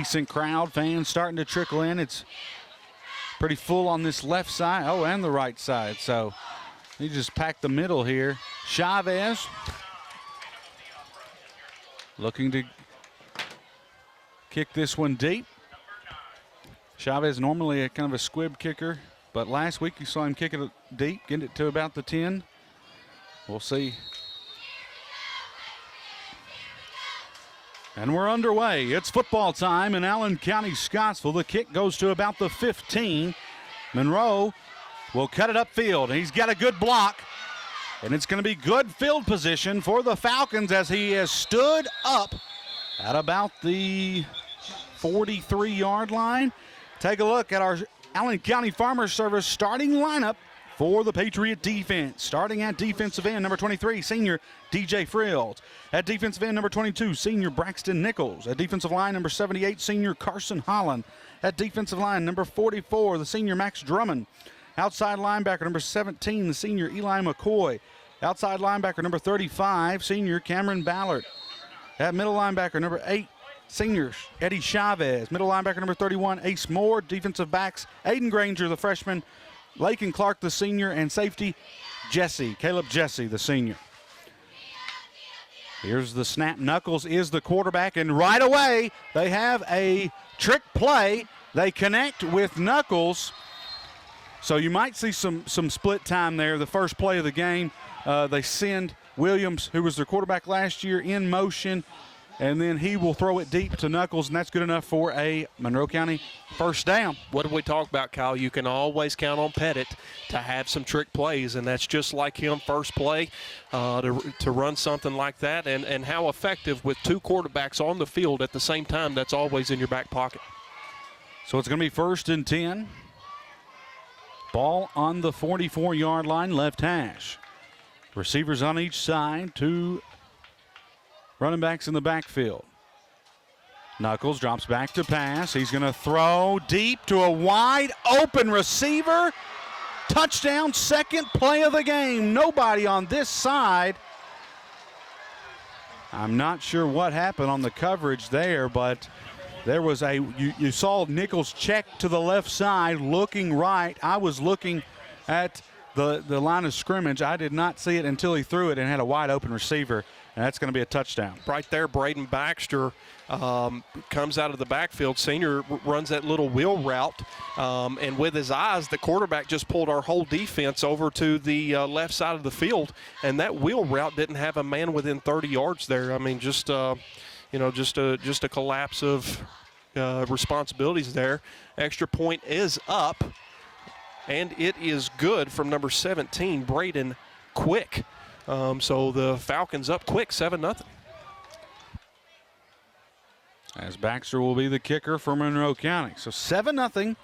decent crowd. Fans starting to trickle in. It's pretty full on this left side. Oh, and the right side. So he just packed the middle here. Chavez looking to kick this one deep. Chavez normally a kind of a squib kicker, but last week you saw him kick it deep, getting it to about the 10. We'll see. And we're underway. It's football time in Allen County-Scottsville. The kick goes to about the 15. Monroe will cut it upfield. He's got a good block, and it's going to be good field position for the Falcons as he has stood up at about the 43-yard line. Take a look at our Allen County Farmers Service starting lineup for the Patriot defense. Starting at defensive end, number 23, senior DJ Frills. At defensive end, number 22, senior Braxton Nichols. At defensive line, number 78, senior Carson Holland. At defensive line, number 44, the senior Max Drummond. Outside linebacker, number 17, the senior Eli McCoy. Outside linebacker, number 35, senior Cameron Ballard. At middle linebacker, number 8, senior Eddie Chavez. Middle linebacker, number 31, Ace Moore. Defensive backs, Aiden Granger, the freshman, Lakin Clark, the senior, and safety, Caleb Jesse, the senior. Here's the snap. Knuckles is the quarterback, and right away they have a trick play. They connect with Knuckles, so you might see some split time there. The first play of the game, they send Williams, who was their quarterback last year, in motion, and then he will throw it deep to Knuckles, and that's good enough for a Monroe County first down. What did we talk about, Kyle? You can always count on Pettit to have some trick plays, and that's just like him, first play, to run something like that, and how effective with two quarterbacks on the field at the same time. That's always in your back pocket. So it's going to be 1st and 10. Ball on the 44-yard line, left hash. Receivers on each side, two running backs in the backfield. Knuckles drops back to pass. He's going to throw deep to a wide open receiver. Touchdown, second play of the game. Nobody on this side. I'm not sure what happened on the coverage there, but there was you saw Nichols check to the left side, looking right. I was looking at the line of scrimmage. I did not see it until he threw it and had a wide open receiver. And that's going to be a touchdown. Right there, Braden Baxter comes out of the backfield. Senior runs that little wheel route, and with his eyes, the quarterback just pulled our whole defense over to the left side of the field, and that wheel route didn't have a man within 30 yards there. I mean, just a collapse of responsibilities there. Extra point is up, and it is good from number 17, Braden Quick. So the Falcons up quick, 7-0. As Baxter will be the kicker for Monroe County. So 7-0.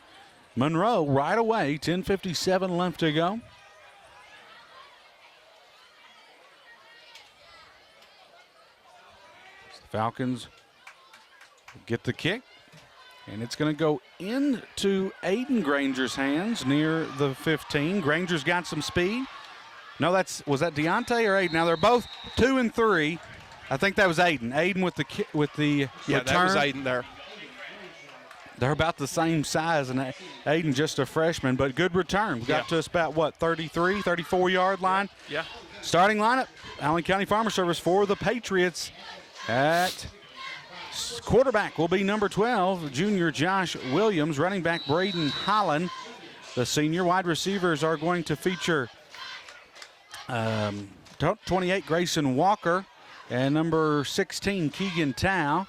Monroe right away, 10:57 left to go. The Falcons get the kick, and it's going to go into Aiden Granger's hands near the 15. Granger's got some speed. No, was that Deontay or Aiden? Now they're both 2 and 3. I think that was Aiden. Aiden with the yeah, return. That was Aiden there. They're about the same size, and Aiden just a freshman, but good return. Got to us about, what, 33, 34-yard line? Yeah. Starting lineup, Allen County Farmer Service for the Patriots. At quarterback will be number 12, junior Josh Williams. Running back Braden Holland. The senior wide receivers are going to feature 28, Grayson Walker, and number 16, Keegan Tao.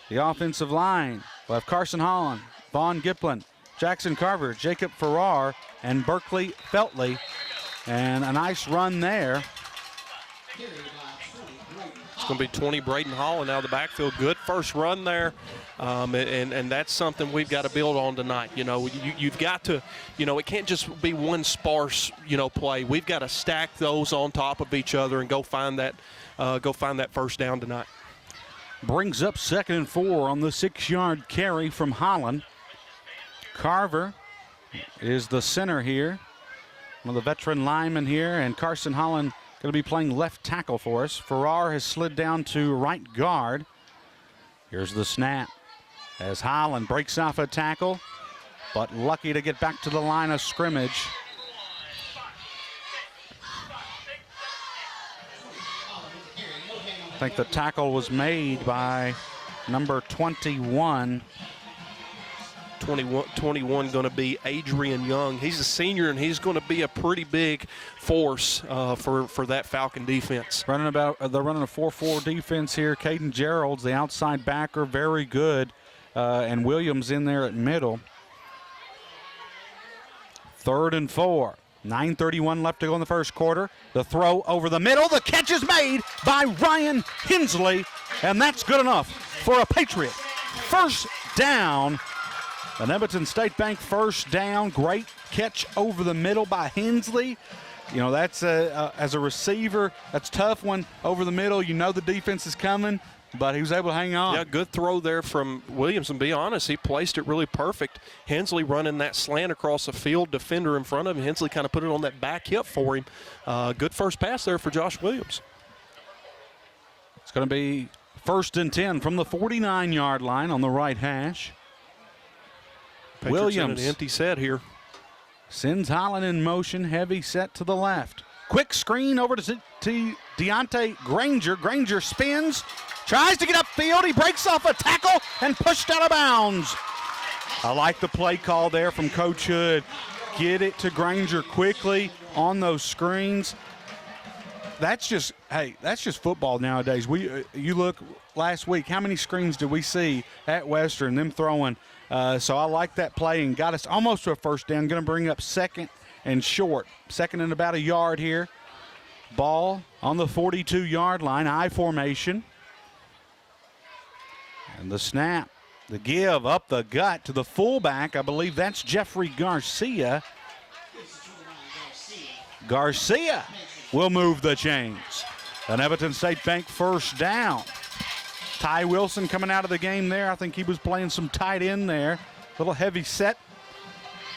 The offensive line will have Carson Holland, Vaughn Giplin, Jackson Carver, Jacob Farrar, and Berkeley Feltley. And a nice run there. It's going to be 20, Braden Holland out of the backfield. Good first run there. And that's something we've got to build on tonight. You know, you've got to, it can't just be one sparse, play. We've got to stack those on top of each other and go find that first down tonight. Brings up 2nd and 4 on the 6-yard carry from Holland. Carver is the center here, one of the veteran linemen here, and Carson Holland going to be playing left tackle for us. Farrar has slid down to right guard. Here's the snap. as Highland breaks off a tackle, but lucky to get back to the line of scrimmage. I think the tackle was made by number 21. 21 going to be Adrian Young. He's a senior, and he's going to be a pretty big force for that Falcon defense. They're running a 4-4 defense here. Caden Gerald's the outside backer, very good, and Williams in there at middle. 3rd and 4. 9:31 left to go in the first quarter. The throw over the middle. The catch is made by Ryan Hensley, and that's good enough for a Patriot. First down. An Edmonton State Bank first down. Great catch over the middle by Hensley. You know, that's as a receiver, that's a tough one over the middle. You know the defense is coming, but he was able to hang on. Yeah, good throw there from Williams, and be honest, he placed it really perfect. Hensley running that slant across the field, defender in front of him. Hensley kind of put it on that back hip for him. Good first pass there for Josh Williams. It's going to be 1st and 10 from the 49-yard line on the right hash. Patriots Williams in an empty set here. Sends Holland in motion, heavy set to the left. Quick screen over to Deontay Granger. Granger spins, tries to get upfield. He breaks off a tackle and pushed out of bounds. I like the play call there from Coach Hood. Get it to Granger quickly on those screens. That's just football nowadays. You look last week, how many screens did we see at Western, them throwing? So I like that play and got us almost to a first down. Going to bring up 2nd and short. 2nd and about a yard here. Ball on the 42-yard line, I formation. And the snap, the give up the gut to the fullback. I believe that's Jeffrey Garcia. Garcia will move the chains. An Edmonton State Bank first down. Ty Wilson coming out of the game there. I think he was playing some tight end there. Little heavy set.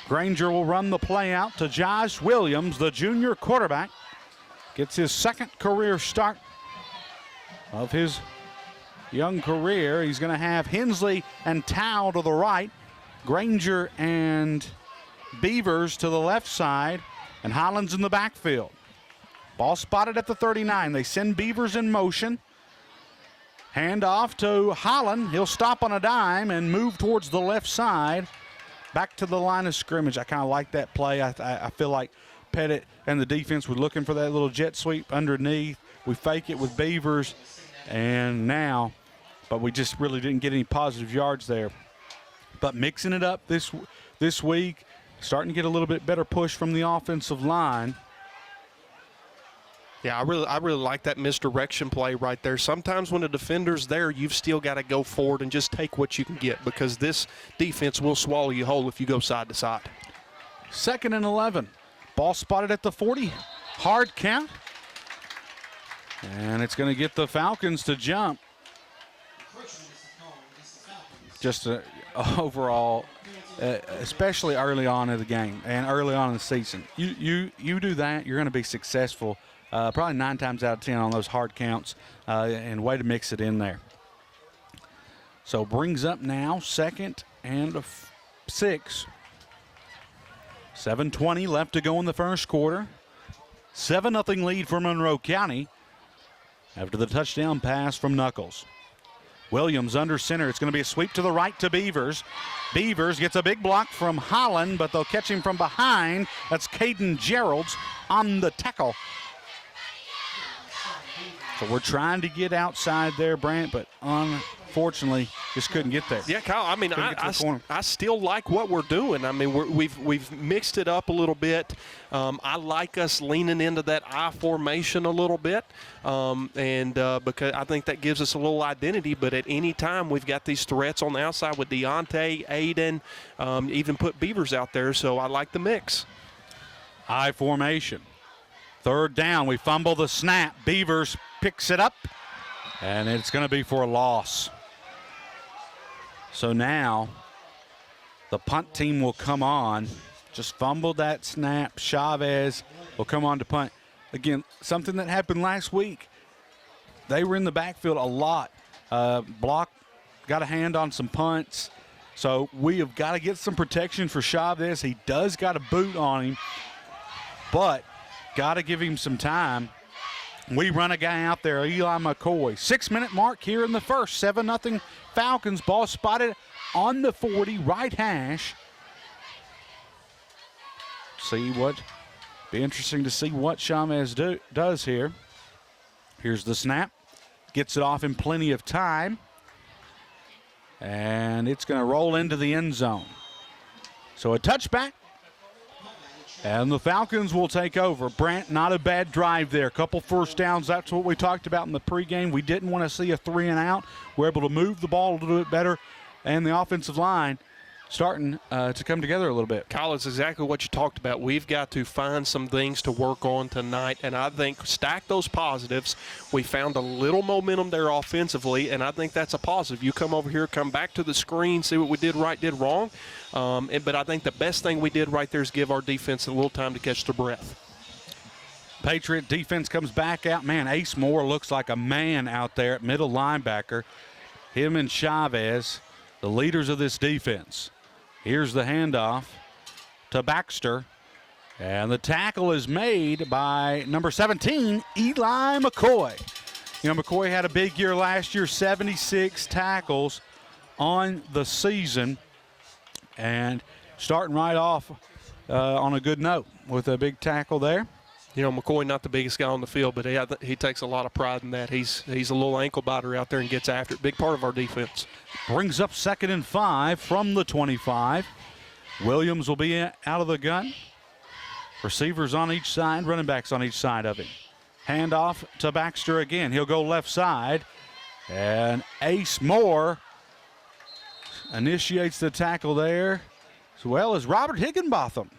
Granger will run the play out to Josh Williams, the junior quarterback. Gets his 2nd career start of his young career. He's going to have Hensley and Tao to the right. Granger and Beavers to the left side. And Holland's in the backfield. Ball spotted at the 39. They send Beavers in motion. Hand off to Holland. He'll stop on a dime and move towards the left side. Back to the line of scrimmage. I kind of like that play. I feel like Pettit and the defense were looking for that little jet sweep underneath. We fake it with Beavers, and now, but we just really didn't get any positive yards there. But mixing it up this week, starting to get a little bit better push from the offensive line. Yeah, I really like that misdirection play right there. Sometimes when a defender's there, you've still got to go forward and just take what you can get, because this defense will swallow you whole if you go side to side. 2nd and 11. Ball spotted at the 40. Hard count. And it's going to get the Falcons to jump. Just overall, especially early on in the game and early on in the season. You do that, you're going to be successful. Probably 9 times out of 10 on those hard counts, and way to mix it in there. So brings up now 2nd and 6. 7:20 left to go in the first quarter. 7-0 lead for Monroe County after the touchdown pass from Knuckles. Williams under center. It's going to be a sweep to the right to Beavers. Beavers gets a big block from Holland, but they'll catch him from behind. That's Caden Gerald's on the tackle. So we're trying to get outside there, Brant, but unfortunately just couldn't get there. Yeah, Kyle, I mean, I still like what we're doing. I mean, we've mixed it up a little bit. I like us leaning into that I formation a little bit, because I think that gives us a little identity. But at any time, we've got these threats on the outside with Deontay, Aiden, even put Beavers out there. So I like the mix. I formation. 3rd down. We fumble the snap. Beavers picks it up, and it's going to be for a loss. So now the punt team will come on. Just fumbled that snap. Chavez will come on to punt. Again, something that happened last week. They were in the backfield a lot. Block got a hand on some punts. So we have got to get some protection for Chavez. He does got a boot on him, but got to give him some time. We run a guy out there, Eli McCoy. 6-minute mark here in the first. 7-0 Falcons. Ball spotted on the 40, right hash. Be interesting to see what Chavez does here. Here's the snap. Gets it off in plenty of time. And it's going to roll into the end zone. So a touchback. And the Falcons will take over. Brant, not a bad drive there. Couple first downs. That's what we talked about in the pregame. We didn't want to see a 3-and-out. We're able to move the ball a little bit better. And the offensive line starting to come together a little bit. Kyle, it's exactly what you talked about. We've got to find some things to work on tonight, and I think stack those positives. We found a little momentum there offensively, and I think that's a positive. You come over here, come back to the screen, see what we did right, did wrong. But I think the best thing we did right there is give our defense a little time to catch their breath. Patriot defense comes back out. Man, Ace Moore looks like a man out there at middle linebacker. Him and Chavez, the leaders of this defense. Here's the handoff to Baxter. And the tackle is made by number 17, Eli McCoy. You know, McCoy had a big year last year, 76 tackles on the season. And starting right off on a good note with a big tackle there. You know, McCoy not the biggest guy on the field, but he takes a lot of pride in that. He's a little ankle biter out there and gets after it. Big part of our defense. Brings up 2nd and 5 from the 25. Williams will be out of the gun. Receivers on each side, running backs on each side of him. Handoff to Baxter again. He'll go left side. And Ace Moore initiates the tackle there, as well as Robert Higginbotham.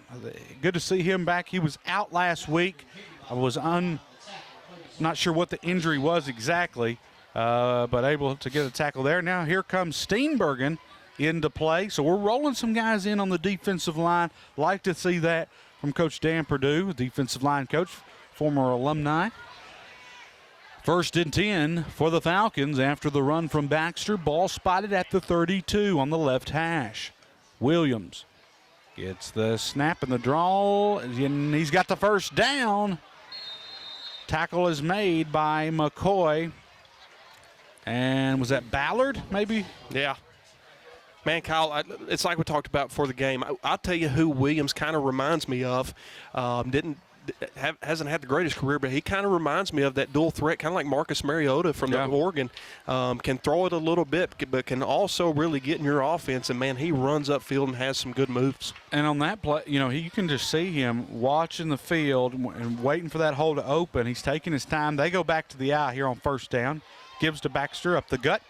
Good to see him back. He was out last week. I was not sure what the injury was exactly, but able to get a tackle there. Now here comes Steenbergen into play. So we're rolling some guys in on the defensive line. Like to see that from Coach Dan Perdue, defensive line coach, former alumni. 1st and 10 for the Falcons after the run from Baxter. Ball spotted at the 32 on the left hash. Williams gets the snap and the draw, and he's got the first down. Tackle is made by McCoy. And was that Ballard, maybe? Yeah. Man, Kyle, it's like we talked about before the game. I'll tell you who Williams kind of reminds me of. Hasn't had the greatest career, but he kind of reminds me of that dual threat, kind of like Marcus Mariota from the Oregon. Can throw it a little bit, but can also really get in your offense. And, man, he runs upfield and has some good moves. And on that play, you know, you can just see him watching the field and waiting for that hole to open. He's taking his time. They go back to the eye here on 1st down. Gives to Baxter up the gut.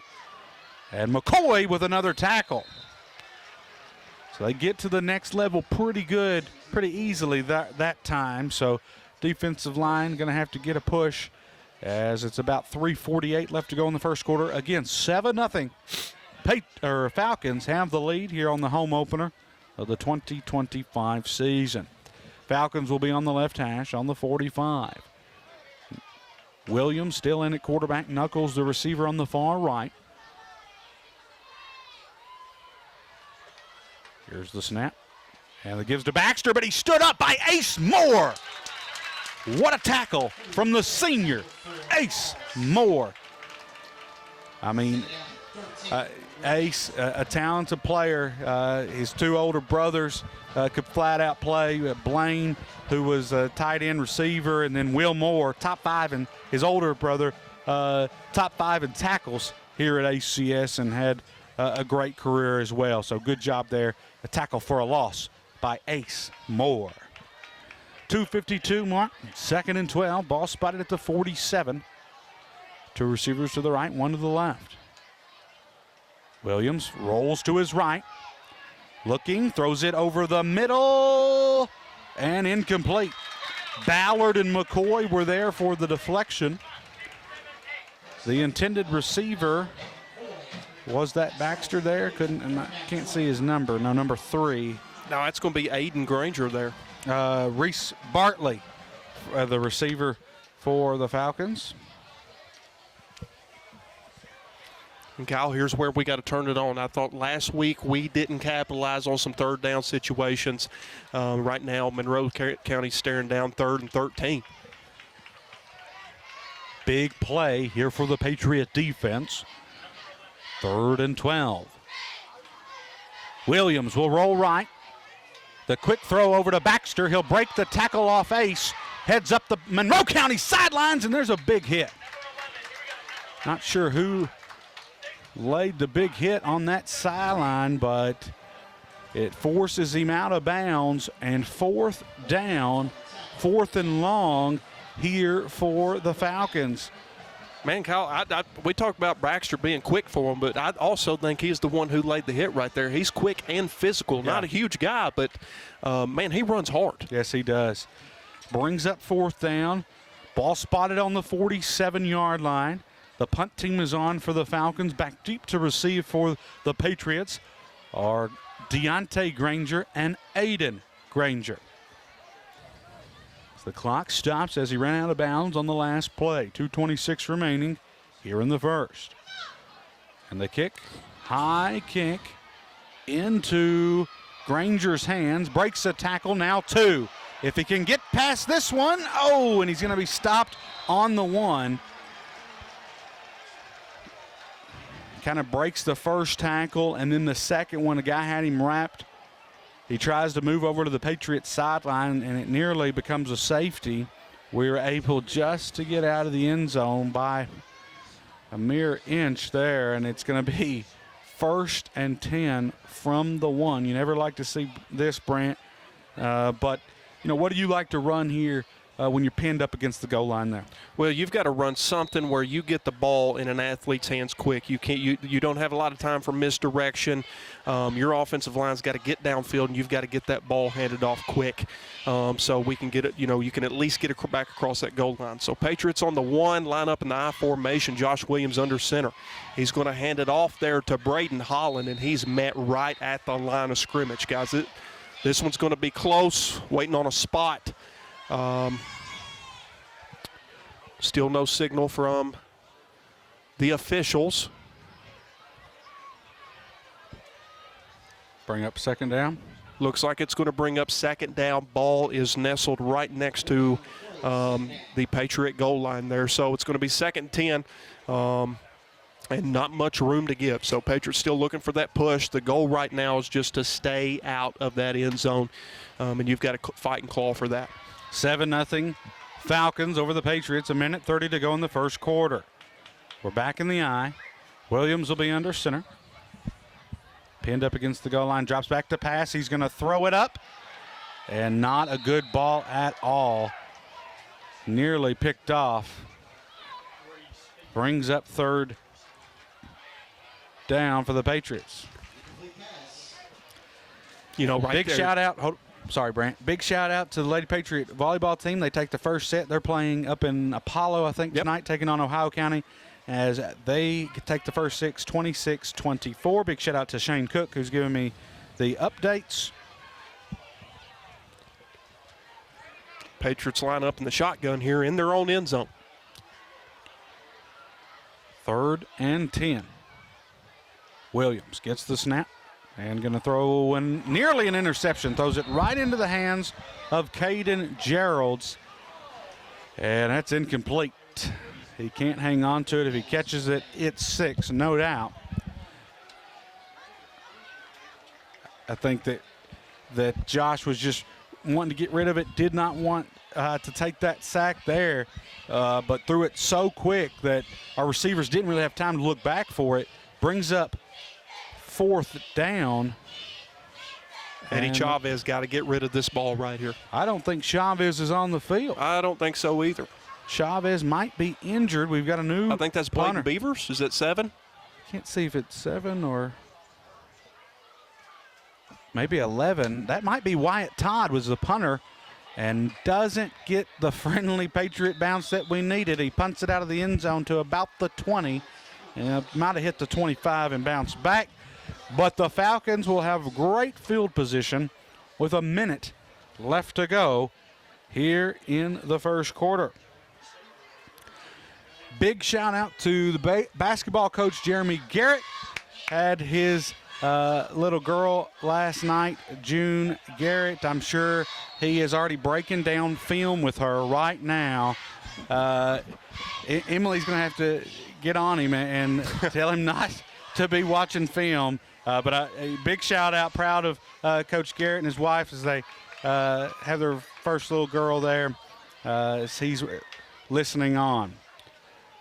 And McCoy with another tackle. So they get to the next level pretty good, pretty easily that time. So defensive line going to have to get a push as it's about 3:48 left to go in the first quarter. Again, 7-0. Falcons have the lead here on the home opener of the 2025 season. Falcons will be on the left hash on the 45. Williams still in at quarterback. Knuckles, the receiver, on the far right. Here's the snap. And it gives to Baxter, but he stood up by Ace Moore. What a tackle from the senior, Ace Moore. I mean, Ace, a talented player. His two older brothers could flat out play. Blaine, who was a tight end receiver, and then Will Moore, top 5, and his older brother, top 5 in tackles here at ACS, and had a great career as well. So good job there. A tackle for a loss by Ace Moore. 2:52 mark, 2nd and 12. Ball spotted at the 47. Two receivers to the right, one to the left. Williams rolls to his right. Looking, throws it over the middle, and incomplete. Ballard and McCoy were there for the deflection. The intended receiver, was that Baxter there? Can't see his number. No, number 3. No, it's going to be Aiden Granger there. Reese Bartley, the receiver for the Falcons. And Kyle, here's where we got to turn it on. I thought last week we didn't capitalize on some third down situations. Right now, Monroe County staring down 3rd and 13. Big play here for the Patriot defense. 3rd and 12. Williams will roll right. The quick throw over to Baxter. He'll break the tackle off Ace. Heads up the Monroe County sidelines, and there's a big hit. Not sure who laid the big hit on that sideline, but it forces him out of bounds, and 4th down, 4th and long here for the Falcons. Man, Kyle, we talked about Baxter being quick for him, but I also think he's the one who laid the hit right there. He's quick and physical. Yeah. Not a huge guy, but, man, he runs hard. Yes, he does. Brings up 4th down. Ball spotted on the 47-yard line. The punt team is on for the Falcons. Back deep to receive for the Patriots are Deontay Granger and Aiden Granger. The clock stops as he ran out of bounds on the last play. 2:26 remaining here in the first. And the kick, high kick into Granger's hands. Breaks a tackle, now 2. If he can get past this one, and he's going to be stopped on the 1. Kind of breaks the first tackle, and then the second one, the guy had him wrapped. He tries to move over to the Patriots sideline, and it nearly becomes a safety. We were able just to get out of the end zone by a mere inch there, and it's going to be 1st and 10 from the 1. You never like to see this, Brant, but what do you like to run here when you're pinned up against the goal line there? Well, you've got to run something where you get the ball in an athlete's hands quick. You don't have a lot of time for misdirection. Your offensive line's got to get downfield, and you've got to get that ball handed off quick, so we can get it. You can at least get it back across that goal line. So Patriots on the 1, line up in the I formation. Josh Williams under center. He's going to hand it off there to Braden Holland, and he's met right at the line of scrimmage, guys. This one's going to be close. Waiting on a spot. Still no signal from the officials. Bring up 2nd down. Looks like it's going to bring up 2nd down. Ball is nestled right next to the Patriot goal line there. So it's going to be 2nd 10 and not much room to give. So Patriots still looking for that push. The goal right now is just to stay out of that end zone, and you've got to fight and claw for that. 7-0 Falcons over the Patriots. 1:30 to go in the first quarter. We're back in the I. Williams will be under center. Pinned up against the goal line. Drops back to pass. He's going to throw it up. And not a good ball at all. Nearly picked off. Brings up 3rd down for the Patriots. Right big shout out. Sorry, Brant. Big shout out to the Lady Patriot volleyball team. They take the first set. They're playing up in Apollo, I think, tonight, taking on Ohio County, as they take the first 6, 26-24. Big shout out to Shane Cook, who's giving me the updates. Patriots line up in the shotgun here in their own end zone. 3rd and 10. Williams gets the snap. And going to throw nearly an interception. Throws it right into the hands of Caden Geralds. And that's incomplete. He can't hang on to it. If he catches it, it's 6, no doubt. I think that Josh was just wanting to get rid of it. Did not want to take that sack there. But threw it so quick that our receivers didn't really have time to look back for it. Brings up 4th down. Eddie Chavez got to get rid of this ball right here. I don't think Chavez is on the field. I don't think so either. Chavez might be injured. We've got a new I think that's Bladen Beavers. Is that 7? Can't see if it's 7 or maybe 11. That might be Wyatt Todd was the punter and doesn't get the friendly Patriot bounce that we needed. He punts it out of the end zone to about the 20. And might have hit the 25 and bounced back. But the Falcons will have great field position with a minute left to go here in the first quarter. Big shout out to the basketball coach, Jeremy Garrett. Had his little girl last night, June Garrett. I'm sure he is already breaking down film with her right now. Emily's going to have to get on him and tell him not to be watching film. But a big shout out, proud of Coach Garrett and his wife as they have their first little girl there as he's listening on.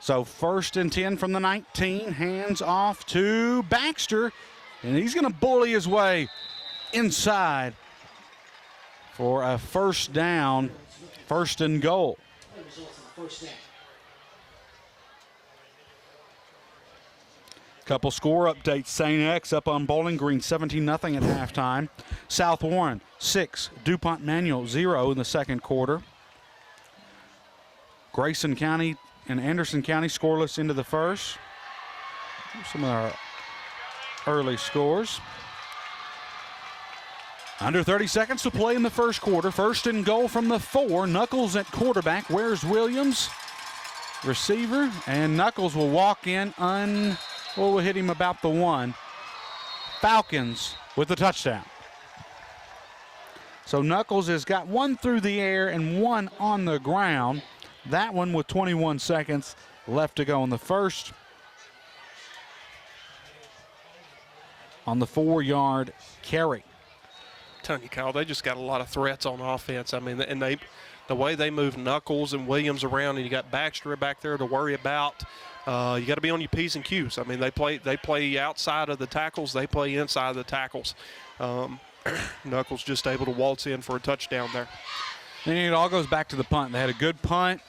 So 1st and 10 from the 19, hands off to Baxter, and he's going to bully his way inside for a first down, 1st and goal. Couple score updates. St. X up on Bowling Green 17-0 at halftime. South Warren 6, DuPont Manual 0 in the second quarter. Grayson County and Anderson County scoreless into the first. Some of our early scores. Under 30 seconds to play in the first quarter. 1st and goal from the 4. Knuckles at quarterback. Where's Williams? Receiver. And Knuckles will walk in we'll hit him about the 1. Falcons with the touchdown. So Knuckles has got 1 through the air and 1 on the ground. That one with 21 seconds left to go in the first. On the 4-yard carry. I'm telling you, Kyle, they just got a lot of threats on offense. I mean, and the way they move Knuckles and Williams around, and you got Baxter back there to worry about. You got to be on your P's and Q's. I mean, they play outside of the tackles. They play inside of the tackles. Knuckles just able to waltz in for a touchdown there. And it all goes back to the punt. They had a good punt.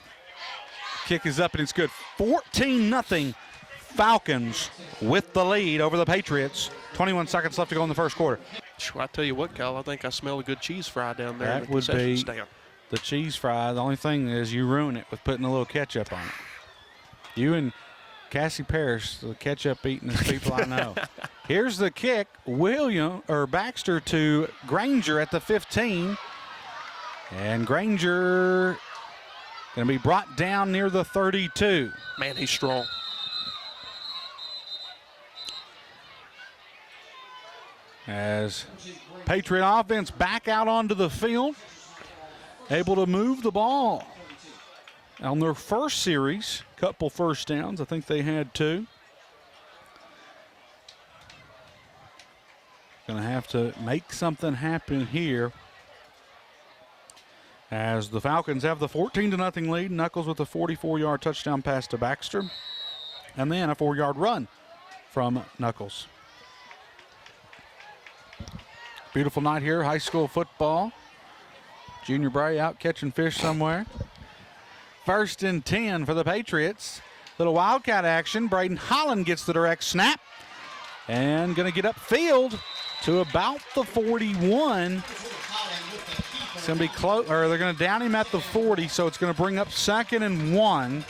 Kick is up, and it's good. 14-0 Falcons with the lead over the Patriots. 21 seconds left to go in the first quarter. I tell you what, Kyle, I think I smell a good cheese fry down there. That would be the cheese fry. The only thing is you ruin it with putting a little ketchup on it. You and Cassie Parrish, the ketchup-eating people I know. Here's the kick. Baxter to Granger at the 15. And Granger going to be brought down near the 32. Man, he's strong. As Patriot offense back out onto the field, able to move the ball. On their first series, couple first downs. I think they had 2. Going to have to make something happen here as the Falcons have the 14-0 lead. Knuckles with a 44-yard touchdown pass to Baxter, and then a 4-yard run from Knuckles. Beautiful night here, high school football. Junior Bray out catching fish somewhere. 1st and 10 for the Patriots. Little Wildcat action. Braden Holland gets the direct snap and going to get upfield to about the 41. It's going to be close, or they're going to down him at the 40, so it's going to bring up 2nd and 1.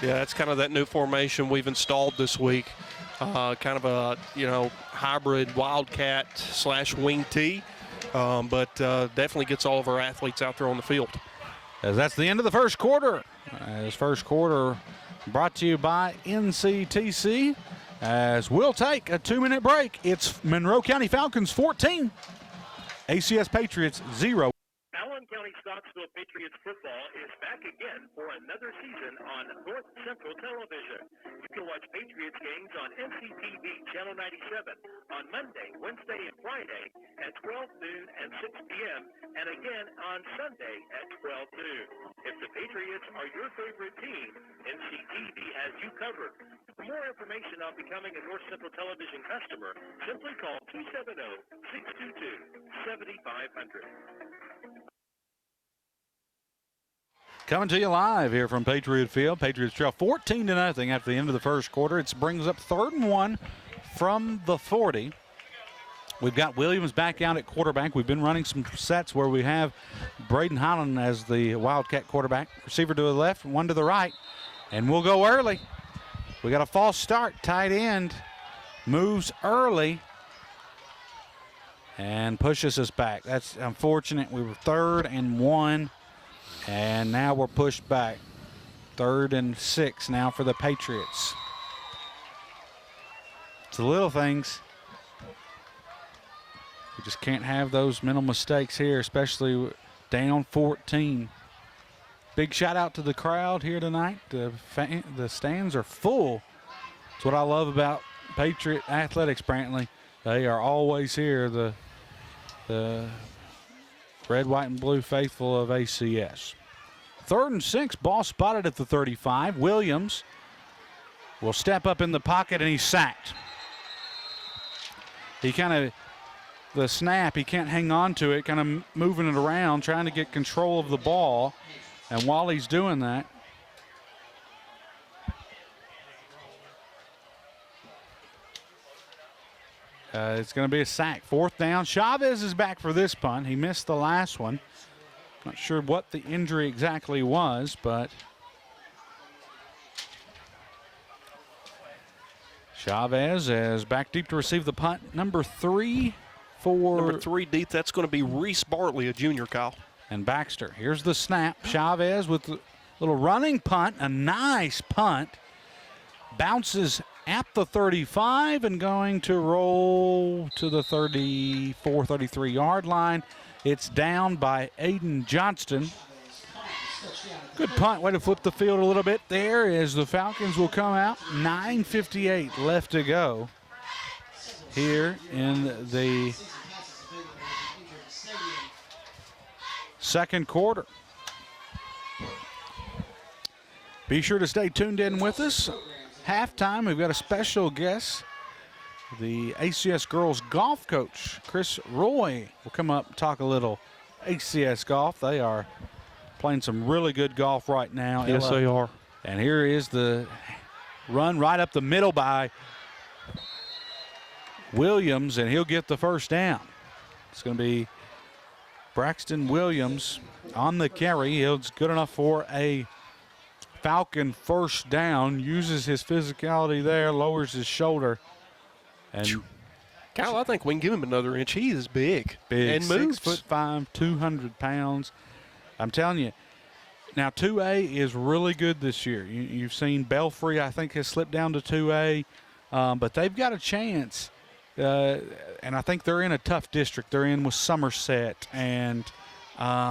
Yeah, that's kind of that new formation we've installed this week. Kind of a, hybrid Wildcat / wing T, but definitely gets all of our athletes out there on the field. As that's the end of the first quarter. As first quarter brought to you by NCTC. As we'll take a 2-minute break. It's Monroe County Falcons 14, ACS Patriots 0. Allen County-Scottsville Patriots football is back again for another season on North Central Television. You can watch Patriots games on NCTV Channel 97 on Monday, Wednesday, and Friday at 12 noon and 6 p.m. and again on Sunday at 12 noon. If the Patriots are your favorite team, NCTV has you covered. For more information on becoming a North Central Television customer, simply call 270-622-7500. Coming to you live here from Patriot Field. Patriots trail 14-0 after the end of the first quarter. It brings up 3rd and 1 from the 40. We've got Williams back out at quarterback. We've been running some sets where we have Braden Holland as the Wildcat quarterback. Receiver to the left, 1 to the right. And we'll go early. We got a false start. Tight end moves early and pushes us back. That's unfortunate. We were 3rd and 1. And now we're pushed back. 3rd and 6 now for the Patriots. It's the little things. We just can't have those mental mistakes here, especially down 14. Big shout out to the crowd here tonight. The stands are full. That's what I love about Patriot Athletics, Brantley. They are always here, the red, white, and blue faithful of ACS. 3rd and 6, ball spotted at the 35. Williams will step up in the pocket, and he's sacked. He the snap, he can't hang on to it, kind of moving it around, trying to get control of the ball. And while he's doing that, it's going to be a sack. 4th down. Chavez is back for this punt. He missed the last one. Not sure what the injury exactly was, but Chavez is back deep to receive the punt. Number 3 deep. That's going to be Reese Bartley, a junior, Kyle. And Baxter. Here's the snap. Chavez with a little running punt. A nice punt. Bounces at the 35 and going to roll to the 34, 33-yard line. It's down by Aiden Johnston. Good punt. Way to flip the field a little bit there as the Falcons will come out. 9:58 left to go here in the second quarter. Be sure to stay tuned in with us. Halftime, we've got a special guest. The ACS girls golf coach, Chris Roy, will come up and talk a little ACS golf. They are playing some really good golf right now. Yes, they are. And here is the run right up the middle by Williams, and he'll get the first down. It's going to be Braxton Williams on the carry. He's good enough for a Falcon first down. Uses his physicality there, lowers his shoulder. And Kyle, I think we can give him another inch. He is big. And moves. 6'5", 200 pounds. I'm telling you. Now, 2A is really good this year. You've seen Belfry, I think, has slipped down to 2A. But they've got a chance. And I think they're in a tough district. They're in with Somerset and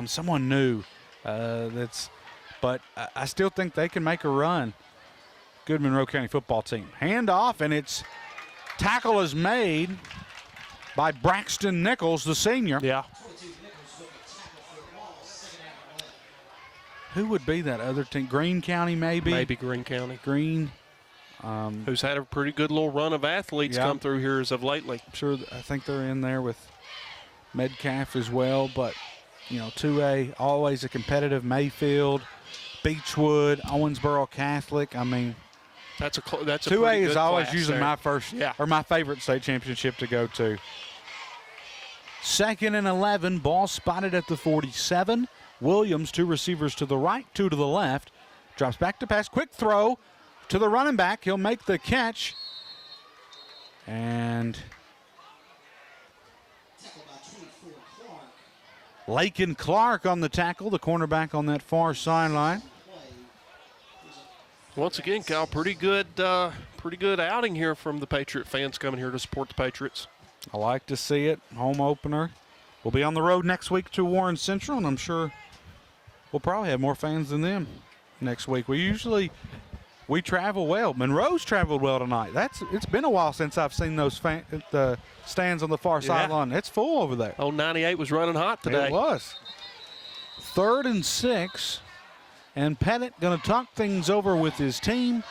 someone new. But I still think they can make a run. Good Monroe County football team. Hand off, and it's tackle is made by Braxton Nichols, the senior. Yeah. Who would be that other team? Greene County, maybe? Maybe Greene County. Greene. Who's had a pretty good little run of athletes come through here as of lately. I'm sure, I think they're in there with Metcalf as well. But, 2A, always a competitive. Mayfield, Beechwood, Owensboro Catholic. I mean, that's a 2A is always usually there. my first or my favorite state championship to go to. 2nd and 11, ball spotted at the 47. Williams, 2 receivers to the right, 2 to the left. Drops back to pass, quick throw to the running back. He'll make the catch. And Lakin Clark on the tackle, the cornerback on that far sideline. Once again, Kyle, pretty good outing here from the Patriot fans coming here to support the Patriots. I like to see it. Home opener. We'll be on the road next week to Warren Central, and I'm sure we'll probably have more fans than them next week. We travel well. Monroe's traveled well tonight. It's been a while since I've seen those the stands on the far sideline. It's full over there. Oh, 98 was running hot today. It was. 3rd and 6, and Pettit going to talk things over with his team.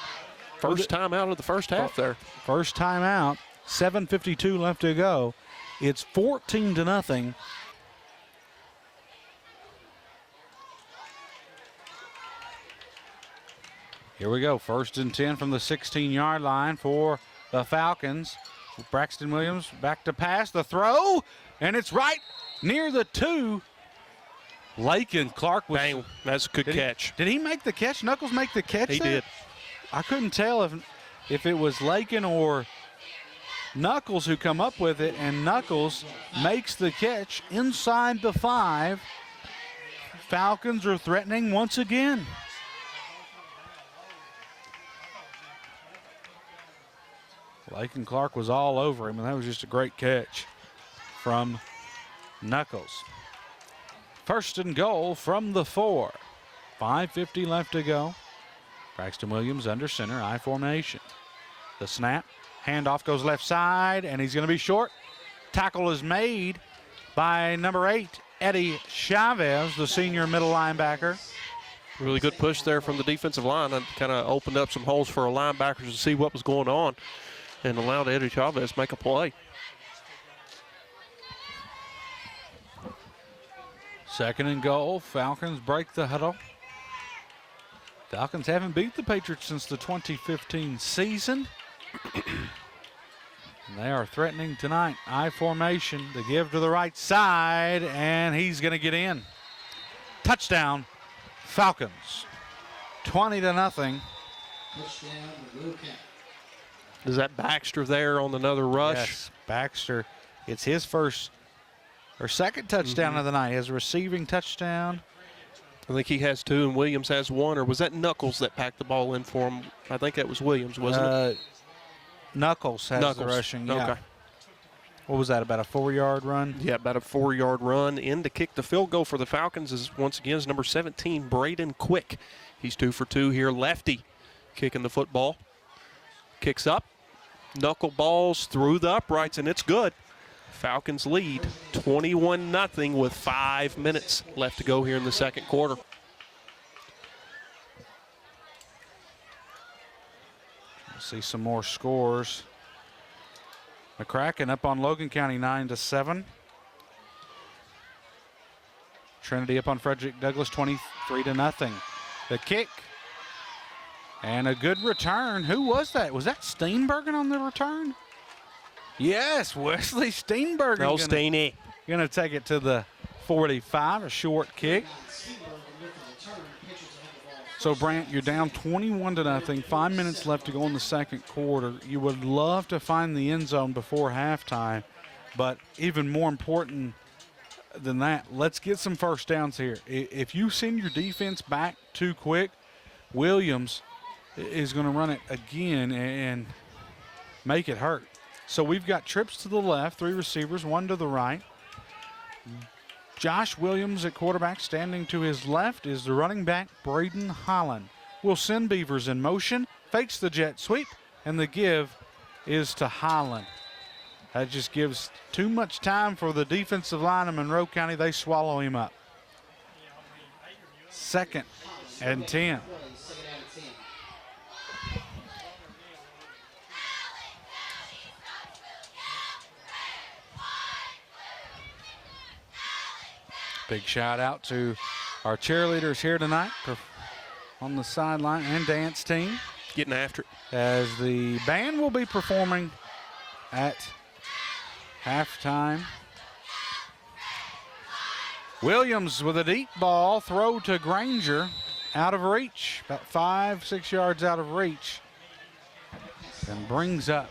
First time out of the first half there. First time out. 7:52 left to go. It's 14-0. Here we go. 1st and 10 from the 16-yard line for the Falcons. Braxton Williams back to pass. The throw, and it's right near the 2. Lakin Clark was. Bang, that's a good catch. Did he make the catch? Knuckles make the catch? He did. I couldn't tell if it was Lakin or Knuckles who come up with it, and Knuckles makes the catch inside the 5. Falcons are threatening once again. Lakin Clark was all over him, and that was just a great catch from Knuckles. First and goal from the 4. 5:50 left to go. Braxton Williams under center, I formation. The snap, handoff goes left side, and he's going to be short. Tackle is made by number 8, Eddie Chavez, the senior middle linebacker. Really good push there from the defensive line. That kind of opened up some holes for our linebackers to see what was going on and allowed Eddie Chavez to make a play. Second and goal. Falcons break the huddle. Falcons haven't beat the Patriots since the 2015 season. And they are threatening tonight. I formation. The give to the right side, and he's going to get in. Touchdown, Falcons. 20-0. Is that Baxter there on another rush? Yes, Baxter. It's his first or second touchdown of the night. His receiving touchdown. I think he has 2 and Williams has 1. Or was that Knuckles that packed the ball in for him? I think that was Williams, wasn't it? Knuckles has the rushing. Yeah. Okay. What was that, about a 4-yard run? Yeah, about a 4-yard run. In to kick the field goal for the Falcons is once again is number 17, Braden Quick. He's 2 for 2 here. Lefty kicking the football. Kicks up. Knuckle balls through the uprights, and it's good. Falcons lead 21-0 with 5 minutes left to go here in the second quarter. See some more scores. McCracken up on Logan County 9-7. Trinity up on Frederick Douglass 23-0. The kick and a good return. Who was that? Was that Steenbergen on the return? Yes, Wesley Steenbergen. No, Steeny. Going to take it to the 45, a short kick. So, Brant, you're down 21-0. 5 minutes left to go in the second quarter. You would love to find the end zone before halftime, but even more important than that, let's get some first downs here. If you send your defense back too quick, Williams is going to run it again and make it hurt. So we've got trips to the left, 3 receivers, 1 to the right. Josh Williams at quarterback. Standing to his left is the running back, Braden Holland. Will send Beavers in motion, fakes the jet sweep, and the give is to Holland. That just gives too much time for the defensive line of Monroe County. They swallow him up. 2nd and 10. Big shout out to our cheerleaders here tonight on the sideline and dance team. Getting after it. As the band will be performing at halftime. Williams with a deep ball, throw to Granger, out of reach, about 5-6 yards out of reach, and brings up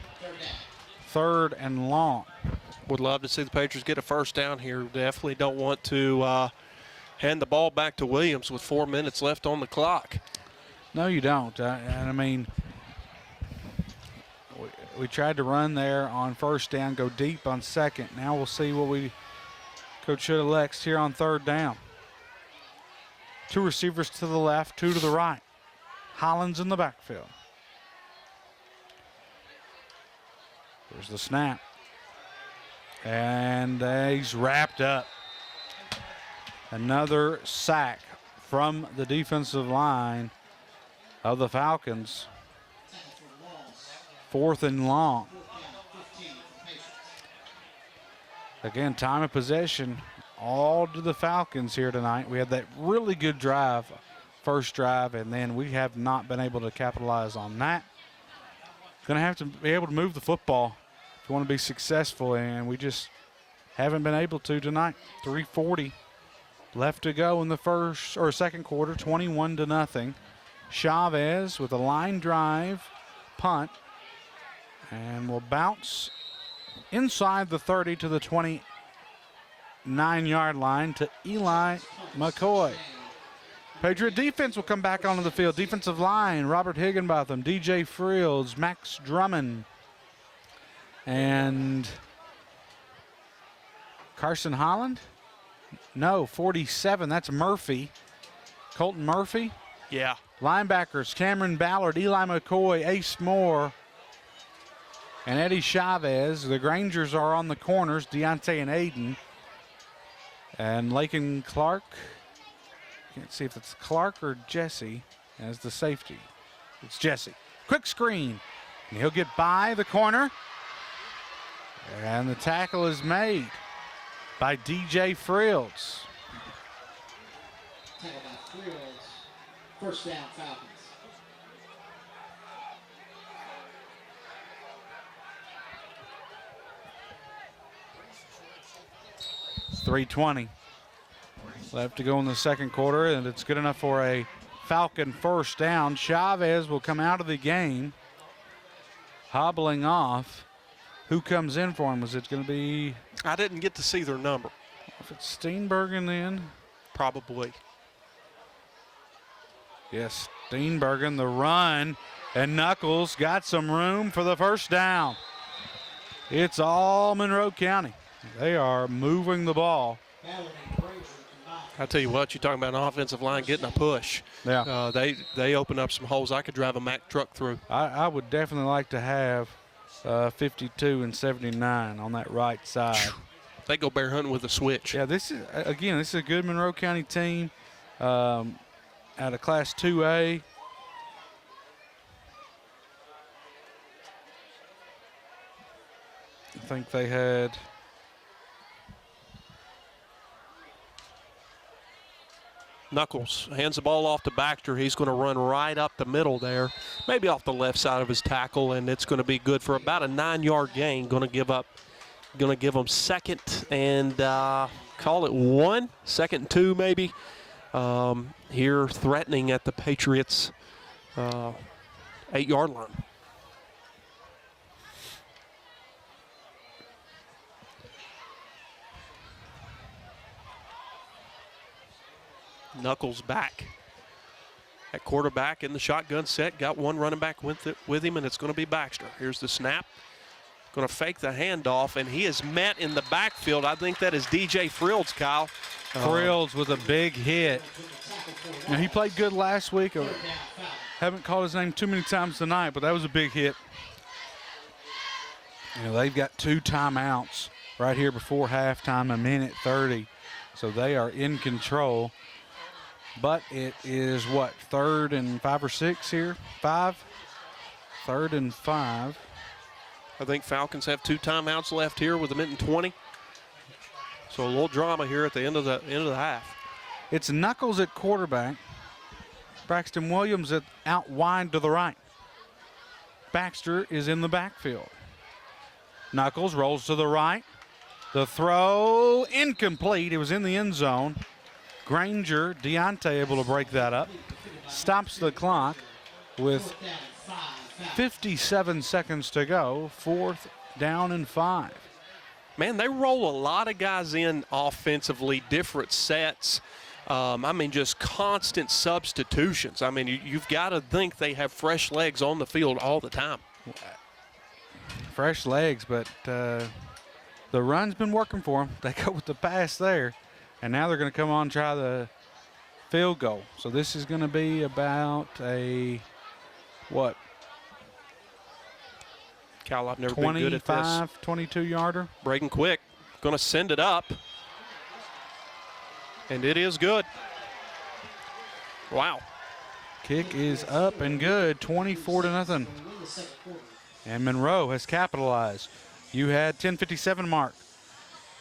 3rd and long. Would love to see the Patriots get a first down here. Definitely don't want to hand the ball back to Williams with 4 minutes left on the clock. No, you don't. And I mean, we tried to run there on first down, go deep on second. Now we'll see what Coach should elect here on 3rd down. 2 receivers to the left, 2 to the right. Hollins in the backfield. There's the snap. And he's wrapped up. Another sack from the defensive line of the Falcons. 4th and long. Again, time of possession all to the Falcons here tonight. We had that really good drive, first drive, and then we have not been able to capitalize on that. Going to have to be able to move the football if you want to be successful, and we just haven't been able to tonight. 3:40 left to go in the second quarter, 21-0. Chavez with a line drive punt, and will bounce inside the 30 to the 29-yard line to Eli McCoy. Patriot defense will come back onto the field. Defensive line, Robert Higginbotham, DJ Frills, Max Drummond, And Carson Holland? No, 47. That's Murphy. Colton Murphy. Yeah. Linebackers, Cameron Ballard, Eli McCoy, Ace Moore, and Eddie Chavez. The Grangers are on the corners, Deontay and Aiden. And Lakin Clark. Can't see if it's Clark or Jesse as the safety. It's Jesse. Quick screen. And he'll get by the corner. And the tackle is made by DJ Frills. Tackle by Frills. First down, Falcons. .320 left to go in the second quarter, and it's good enough for a Falcon first down. Chavez will come out of the game, hobbling off. Who comes in for him? Was it going to be? I didn't get to see their number. If it's Steenbergen then? Probably. Yes, Steenbergen, the run, and Knuckles got some room for the first down. It's all Monroe County. They are moving the ball. I tell you what, you're talking about an offensive line getting a push. Yeah. They open up some holes I could drive a Mack truck through. I would definitely like to have 52 and 79 on that right side. They go bear hunting with a switch. Yeah, this is a good Monroe County team out of Class 2A. I think they had Knuckles hands the ball off to Baxter. He's going to run right up the middle there, maybe off the left side of his tackle, and it's going to be good for about a 9-yard gain. Going to give them second and call it 1, second and 2 maybe. Here threatening at the Patriots 8-yard line. Knuckles back at quarterback in the shotgun set. Got one running back with him, and it's going to be Baxter. Here's the snap. Going to fake the handoff, and he is met in the backfield. I think that is DJ Frills, Kyle. Frills with a big hit. Now, he played good last week. Haven't called his name too many times tonight, but that was a big hit. They've got 2 timeouts right here before halftime, 1:30. So they are in control. But it is what, 3rd and 5 or 6 here? 5? 3rd and 5. I think Falcons have 2 timeouts left here with a minute and 20. So a little drama here at the end of the half. It's Knuckles at quarterback. Braxton Williams out wide to the right. Baxter is in the backfield. Knuckles rolls to the right. The throw incomplete. It was in the end zone. Granger, Deontay able to break that up. Stops the clock with 57 seconds to go. 4th down and 5. Man, they roll a lot of guys in offensively, different sets. Just constant substitutions. You've got to think they have fresh legs on the field all the time. Fresh legs, but the run's been working for them. They go with the pass there. And now they're going to come on and try the field goal. So this is going to be about a, what? Cal, I've never been good at this. 22-yarder. Breaking quick. Going to send it up. And it is good. Wow. Kick is up and good, 24-0. And Monroe has capitalized. You had 10:57 mark.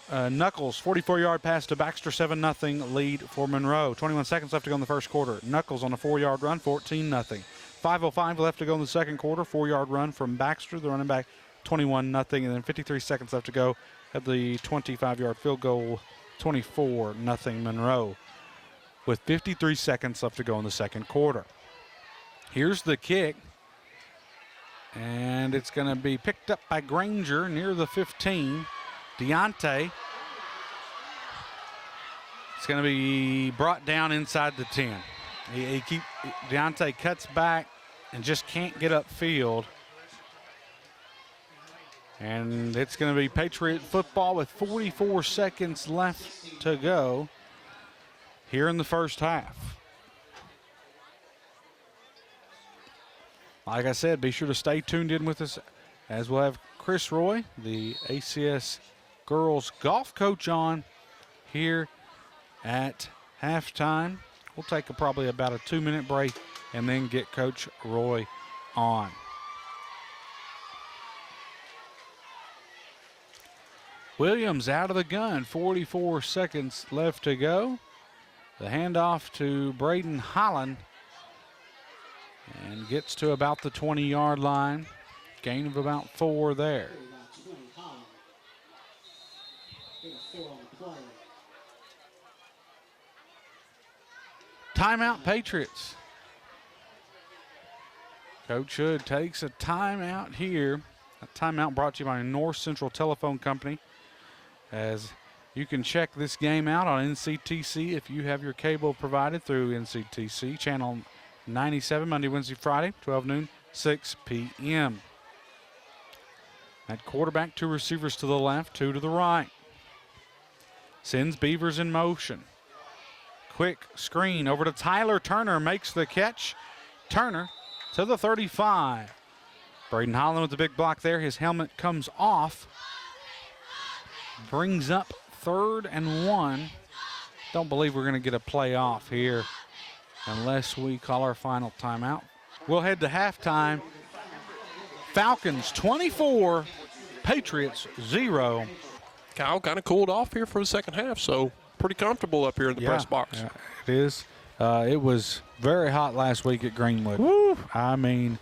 Knuckles, 44-yard pass to Baxter, 7-0 lead for Monroe. 21 seconds left to go in the first quarter. Knuckles on a 4-yard run, 14-0. 5:05 left to go in the second quarter. 4-yard run from Baxter, the running back, 21-0. And then 53 seconds left to go at the 25-yard field goal, 24-0 Monroe. With 53 seconds left to go in the second quarter. Here's the kick. And it's going to be picked up by Granger near the 15. Deontay. It's going to be brought down inside the 10. Deontay cuts back and just can't get upfield. And it's going to be Patriot football with 44 seconds left to go here in the first half. Like I said, be sure to stay tuned in with us as we'll have Chris Roy, the ACS girls golf coach, on here at halftime. We'll take probably about a 2-minute break and then get Coach Roy on. Williams out of the gun, 44 seconds left to go. The handoff to Braden Holland and gets to about the 20-yard line. Gain of about 4 there. Timeout, Patriots. Coach Hood takes a timeout here. A timeout brought to you by North Central Telephone Company. As you can check this game out on NCTC if you have your cable provided through NCTC. Channel 97, Monday, Wednesday, Friday, 12 noon, 6 p.m. At quarterback, 2 receivers to the left, 2 to the right. Sends Beavers in motion. Quick screen over to Tyler Turner, makes the catch. Turner to the 35. Braden Holland with the big block there. His helmet comes off. Brings up 3rd and 1. Don't believe we're going to get a play off here unless we call our final timeout. We'll head to halftime. Falcons 24, Patriots 0. Kyle kind of cooled off here for the second half, so pretty comfortable up here in the press box. Yeah, it is. It was very hot last week at Greenwood. Woo. I mean,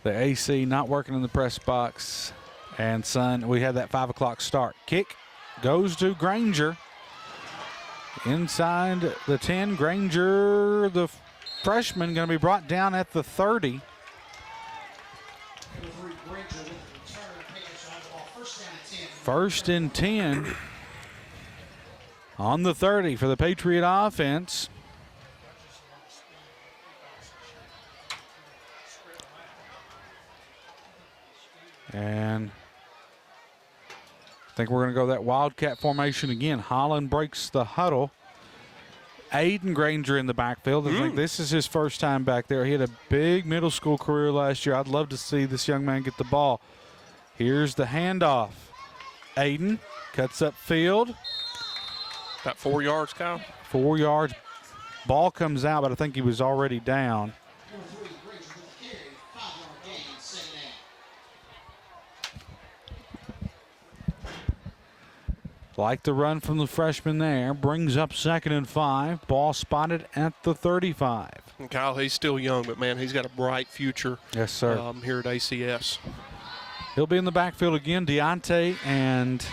the AC not working in the press box. And, son, we had that 5 o'clock start. Kick goes to Granger. Inside the 10, Granger, the freshman, going to be brought down at the 30. First and 10 on the 30 for the Patriot offense. And I think we're going to go that Wildcat formation again. Holland breaks the huddle. Aiden Granger in the backfield. I think this is his first time back there. He had a big middle school career last year. I'd love to see this young man get the ball. Here's the handoff. Aiden cuts up field. About 4 yards, Kyle. 4 yards. Ball comes out, but I think he was already down. Like the run from the freshman there. Brings up 2nd and 5. Ball spotted at the 35. And Kyle, he's still young, but, man, he's got a bright future. Yes, sir. Here at ACS. He'll be in the backfield again. Deontay and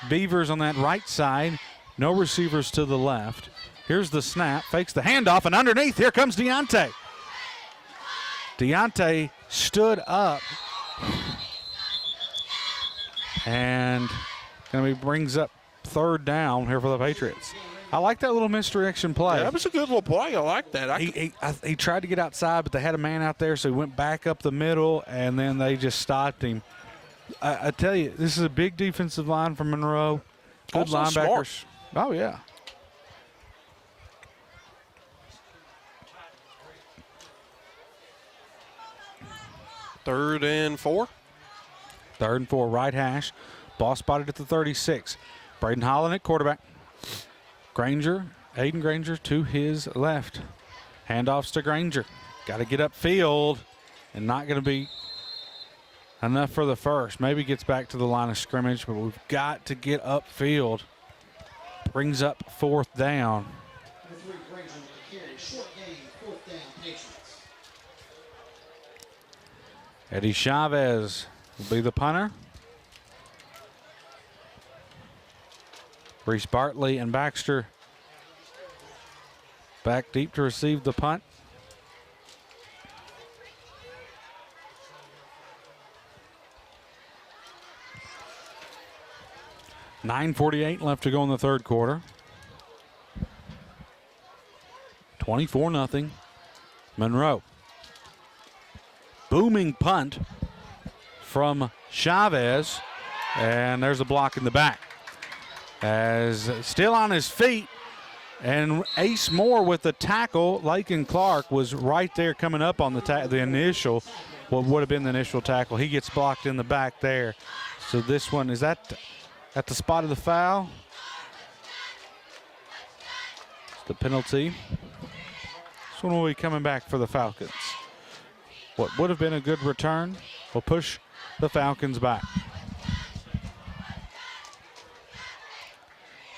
Beavers on that right side. No receivers to the left. Here's the snap. Fakes the handoff, and underneath, here comes Deontay. Deontay stood up. And brings up 3rd down here for the Patriots. I like that little misdirection play. Yeah, that was a good little play. I like that. He tried to get outside, but they had a man out there, so he went back up the middle, and then they just stopped him. I tell you, this is a big defensive line from Monroe. Good also linebackers. Smart. Oh, yeah. Third and 4. 3rd and 4, right hash. Ball spotted at the 36. Braden Holland at quarterback. Granger, Aiden Granger to his left. Handoffs to Granger. Got to get upfield, and not going to be enough for the first. Maybe gets back to the line of scrimmage, but we've got to get upfield. Brings up 4th down. Eddie Chavez will be the punter. Reese Bartley and Baxter back deep to receive the punt. .9:48 left to go in the 3rd quarter. 24-0. Monroe. Booming punt. from Chavez, and there's a block in the back. As still on his feet, and Ace Moore with the tackle. Lakin Clark was right there coming up on the initial, what would have been the initial tackle. He gets blocked in the back there. So this one, is that at the spot of the foul? It's the penalty. This one will be coming back for the Falcons. What would have been a good return will push the Falcons back.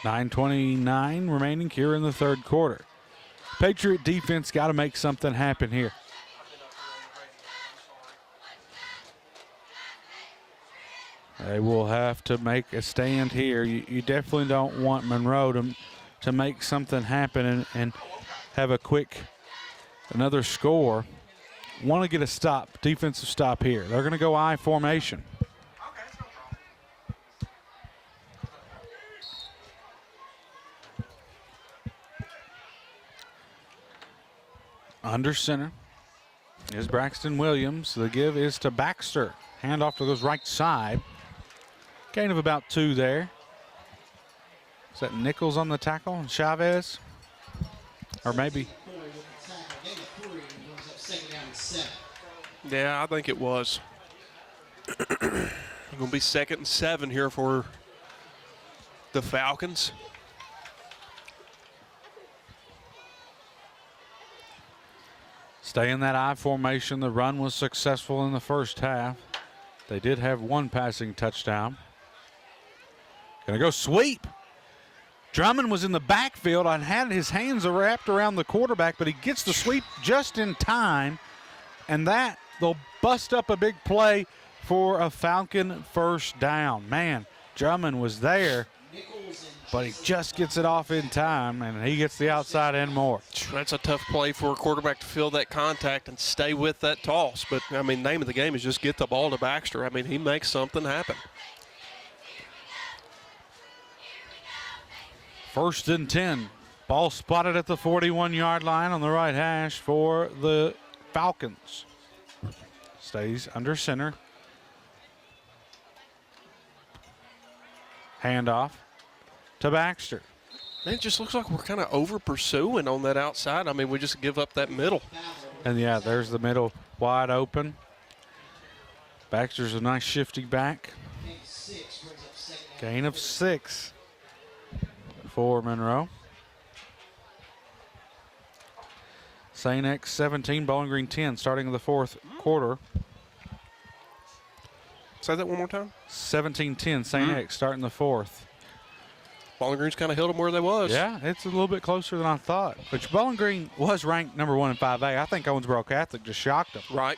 9:29 remaining here in the third quarter. Patriot defense got to make something happen here. They will have to make a stand here. You definitely don't want Monroe to make something happen and have another score. Want to get a stop, defensive stop here. They're going to go I formation. Under center is Braxton Williams. The give is to Baxter. Handoff to goes right side. Gain of about 2 there. Is that Nichols on the tackle and Chavez? Or maybe. Yeah, I think it was. Going to be 2nd and 7 here for the Falcons. Stay in that I formation. The run was successful in the first half. They did have 1 passing touchdown. Gonna go sweep. Drummond was in the backfield and had his hands wrapped around the quarterback, but he gets the sweep just in time, and that they'll bust up a big play for a Falcon first down. Man, Drummond was there, but he just gets it off in time, and he gets the outside and more. That's a tough play for a quarterback to feel that contact and stay with that toss. But, I mean, name of the game is just get the ball to Baxter. I mean, he makes something happen. 1st and 10. Ball spotted at the 41-yard line on the right hash for the Falcons. Stays under center. Handoff to Baxter. Man, it just looks like we're kind of over pursuing on that outside. I mean, we just give up that middle. And yeah, there's the middle wide open. Baxter's a nice shifty back. Gain of 6 for Monroe. St. X 17, Bowling Green 10, starting in the 4th quarter. Say that one more time. 17-10, St. X starting the 4th. Bowling Green's kind of held them where they was. Yeah, it's a little bit closer than I thought. Which Bowling Green was ranked number 1 in 5A. I think Owensboro Catholic just shocked them. Right.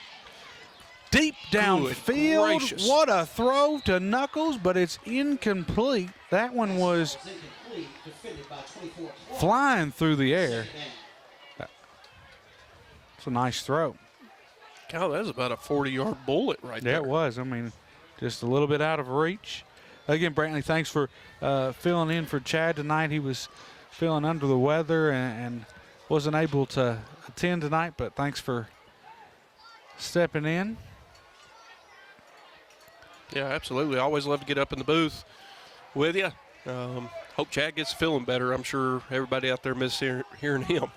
Deep downfield. Gracious. What a throw to Knuckles, but it's incomplete. That one was flying through the air. It's a nice throw. God, that was about a 40-yard bullet right there. Yeah, it was. I mean, just a little bit out of reach. Again, Brantley, thanks for filling in for Chad tonight. He was feeling under the weather and wasn't able to attend tonight, but thanks for stepping in. Yeah, absolutely. I always love to get up in the booth with you. Hope Chad gets feeling better. I'm sure everybody out there miss hearing him.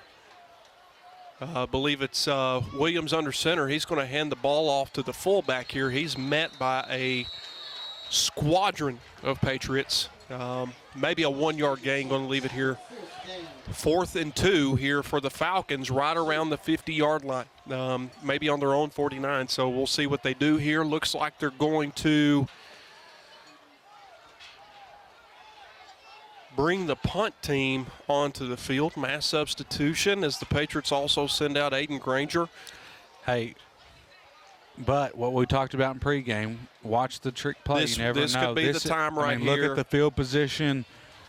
I believe it's Williams under center. He's going to hand the ball off to the fullback here. He's met by a squadron of Patriots. Maybe a 1-yard gain, going to leave it here. 4th and 2 here for the Falcons, right around the 50-yard line, maybe on their own 49. So we'll see what they do here. Looks like they're going to bring the punt team onto the field. Mass substitution as the Patriots also send out Aiden Granger. Hey, but what we talked about in pregame, watch the trick play. You never know. This could be the time right here. Look at the field position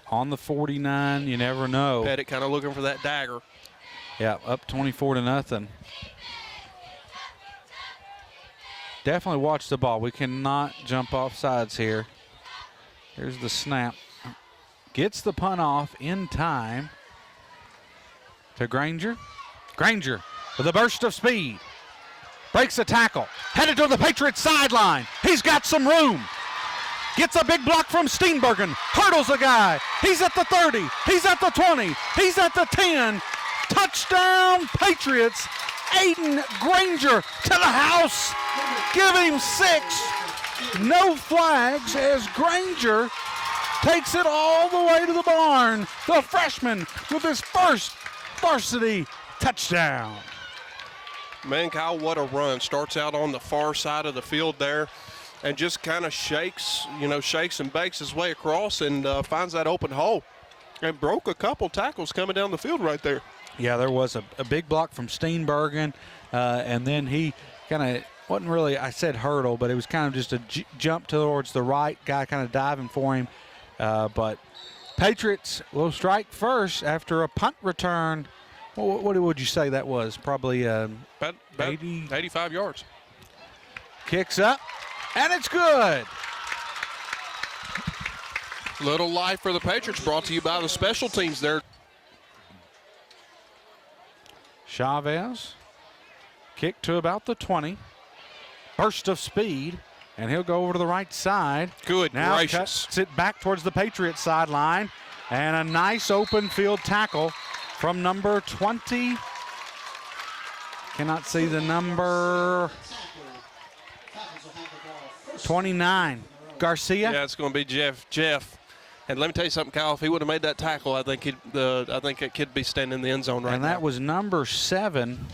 on the 49. You never know. Pettit kind of looking for that dagger. Yeah, up 24-0. Definitely watch the ball. We cannot jump off sides here. Here's the snap. Gets the punt off in time to Granger. Granger with a burst of speed. breaks a tackle, headed to the Patriots sideline. He's got some room. Gets a big block from Steenbergen, hurdles a guy. He's at the 30, he's at the 20, he's at the 10. Touchdown Patriots. Aiden Granger to the house. Give him 6. No flags as Granger takes it all the way to the barn. The freshman with his first varsity touchdown. Man, Kyle, what a run. Starts out on the far side of the field there and just kind of shakes and bakes his way across and finds that open hole and broke a couple tackles coming down the field right there. Yeah, there was a big block from Steenbergen, and then he kind of wasn't really, I said hurdle, but it was kind of just a jump towards the right, guy kind of diving for him. But Patriots will strike first after a punt return. What would you say that was? Probably About 80, 85 yards. Kicks up, and it's good. Little life for the Patriots brought to you by the special teams there. Chavez, kick to about the 20. Burst of speed, and he'll go over to the right side. Good now gracious. Cuts it back towards the Patriots sideline, and a nice open field tackle from number 20. Cannot see the number. 29, Garcia. Yeah, it's going to be Jeff. And let me tell you something, Kyle. If he would have made that tackle, I think that kid be standing in the end zone right now. And that was number 7.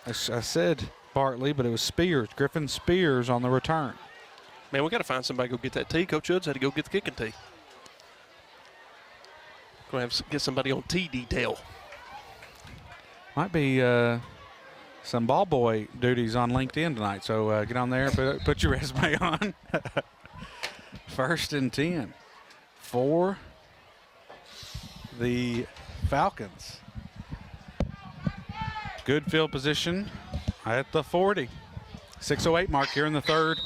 I said Bartley, but it was Spears, Griffin Spears on the return. Man, we got to find somebody to go get that tee. Coach Hoods had to go get the kicking tee. Going to have to get somebody on tee detail. Might be some ball boy duties on LinkedIn tonight, so get on there, put your resume on. 1st and 10 for the Falcons. Good field position at the 40. 6:08 mark here in the third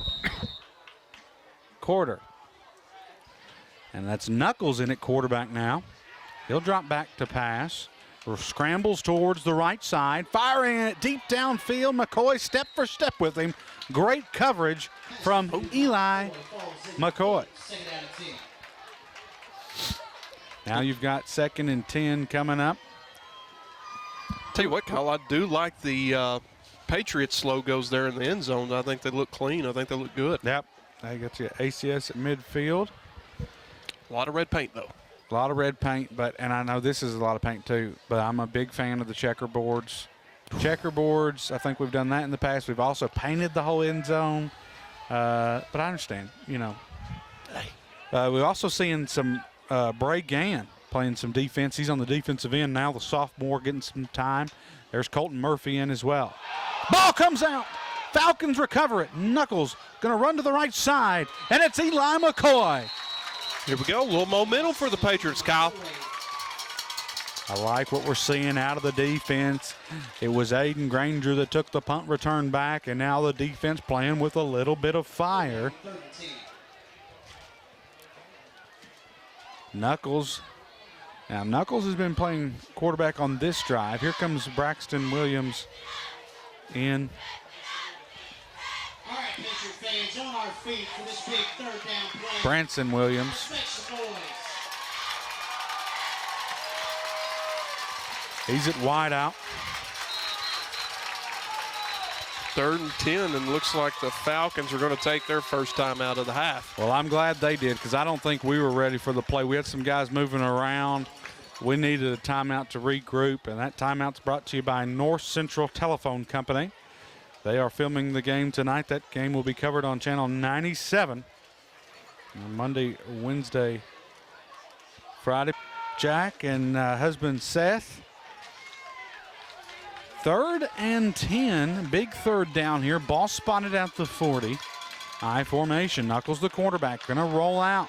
quarter. And that's Knuckles in at quarterback now. He'll drop back to pass. Scrambles towards the right side, firing it deep downfield. McCoy step for step with him. Great coverage from Eli McCoy. Now you've got 2nd and 10 coming up. Tell you what, Kyle, I do like the Patriots logos there in the end zone. I think they look clean. I think they look good. Yep. They get you ACS at midfield. A lot of red paint, though. A lot of red paint, and I know this is a lot of paint too, but I'm a big fan of the checkerboards. Checkerboards, I think we've done that in the past. We've also painted the whole end zone, but I understand, We're also seeing some Bray Gann playing some defense. He's on the defensive end now, the sophomore getting some time. There's Colton Murphy in as well. Ball comes out. Falcons recover it. Knuckles going to run to the right side, and it's Eli McCoy. Here we go. A little momentum for the Patriots, Kyle. I like what we're seeing out of the defense. It was Aiden Granger that took the punt return back, and now the defense playing with a little bit of fire. Knuckles. Now, Knuckles has been playing quarterback on this drive. Here comes Braxton Williams in. All right, Patriot fans, on our feet for this big 3rd down play. Branson Williams. Respect the boys. He's at wide out. 3rd and 10, and looks like the Falcons are going to take their first time out of the half. Well, I'm glad they did because I don't think we were ready for the play. We had some guys moving around. We needed a timeout to regroup, and that timeout's brought to you by North Central Telephone Company. They are filming the game tonight. That game will be covered on Channel 97 on Monday, Wednesday, Friday. Jack and husband Seth. 3rd and 10, big 3rd down here. Ball spotted at the 40. I formation. Knuckles the quarterback, going to roll out.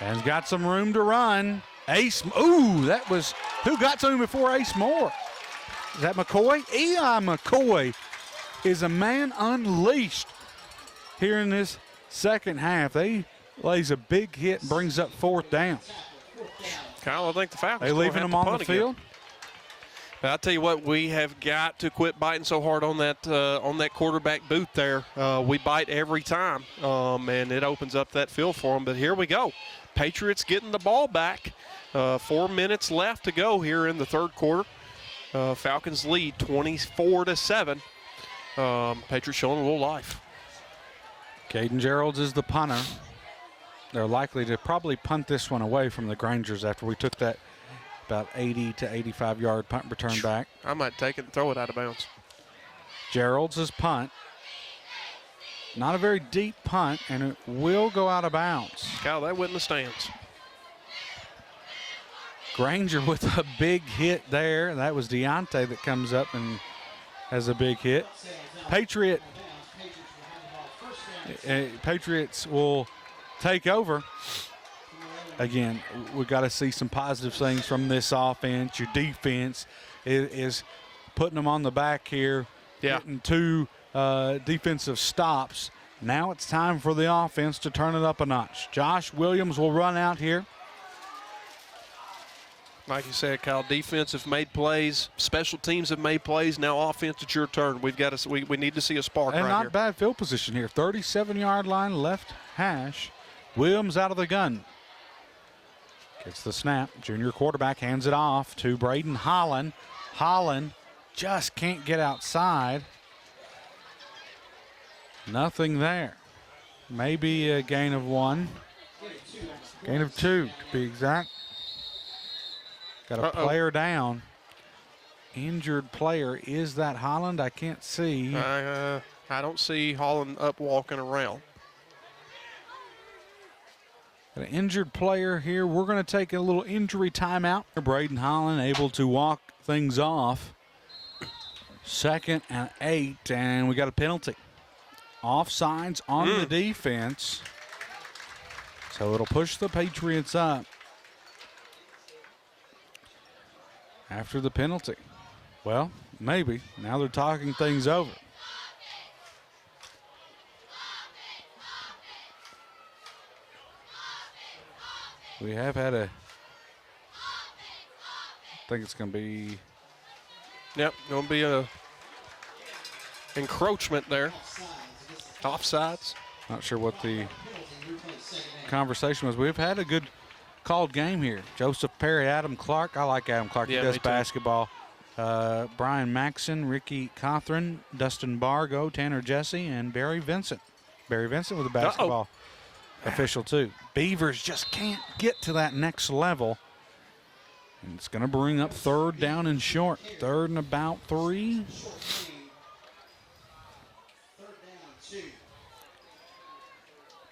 And got some room to run. Ace, ooh, that was, who got to him before Ace Moore? Is that McCoy? Eli McCoy is a man unleashed here in this second half. They lays a big hit and brings up 4th down. Kyle, I think the Falcons They leaving him on the field? But I'll tell you what, we have got to quit biting so hard on that quarterback boot there. We bite every time, and it opens up that field for them. But here we go. Patriots getting the ball back. 4 minutes left to go here in the third quarter. Falcons lead 24-7. Patriots showing a little life. Caden Geralds is the punter. They're likely to probably punt this one away from the Grangers after we took that about 80 to 85-yard punt return back. I might take it and throw it out of bounds. Gerald's is punt. Not a very deep punt, and it will go out of bounds. Kyle, that went in the stands. Granger with a big hit there. That was Deontay that comes up and has a big hit. Patriots will take over. Again, we've got to see some positive things from this offense. Your defense is putting them on the back here, getting 2 defensive stops. Now it's time for the offense to turn it up a notch. Josh Williams will run out here. Like you said, Kyle, defense have made plays. Special teams have made plays. Now offense, it's your turn. We need to see a spark and right not here. bad field position here. 37-yard line, left hash. Williams out of the gun. Gets the snap. Junior quarterback hands it off to Braden Holland. Holland just can't get outside. Nothing there. Maybe a gain of 1. Gain of 2 to be exact. Got a player down. Injured player. Is that Holland? I can't see. I don't see Holland up walking around. Got an injured player here. We're going to take a little injury timeout. Braden Holland able to walk things off. 2nd and 8, and we got a penalty. Offsides on the defense. So it'll push the Patriots up after the penalty. Well, maybe. Now they're talking things over. We have had I think it's going to be. Yep, going to be a encroachment there. Offsides. Not sure what the conversation was. We've had a good called game here. Joseph Perry, Adam Clark. I like Adam Clark. Yeah, he does basketball. Brian Maxson, Ricky Cothran, Dustin Bargo, Tanner Jesse, and Barry Vincent. Barry Vincent with a basketball official too. Beavers just can't get to that next level. And it's going to bring up 3rd down and short. 3rd and about 3.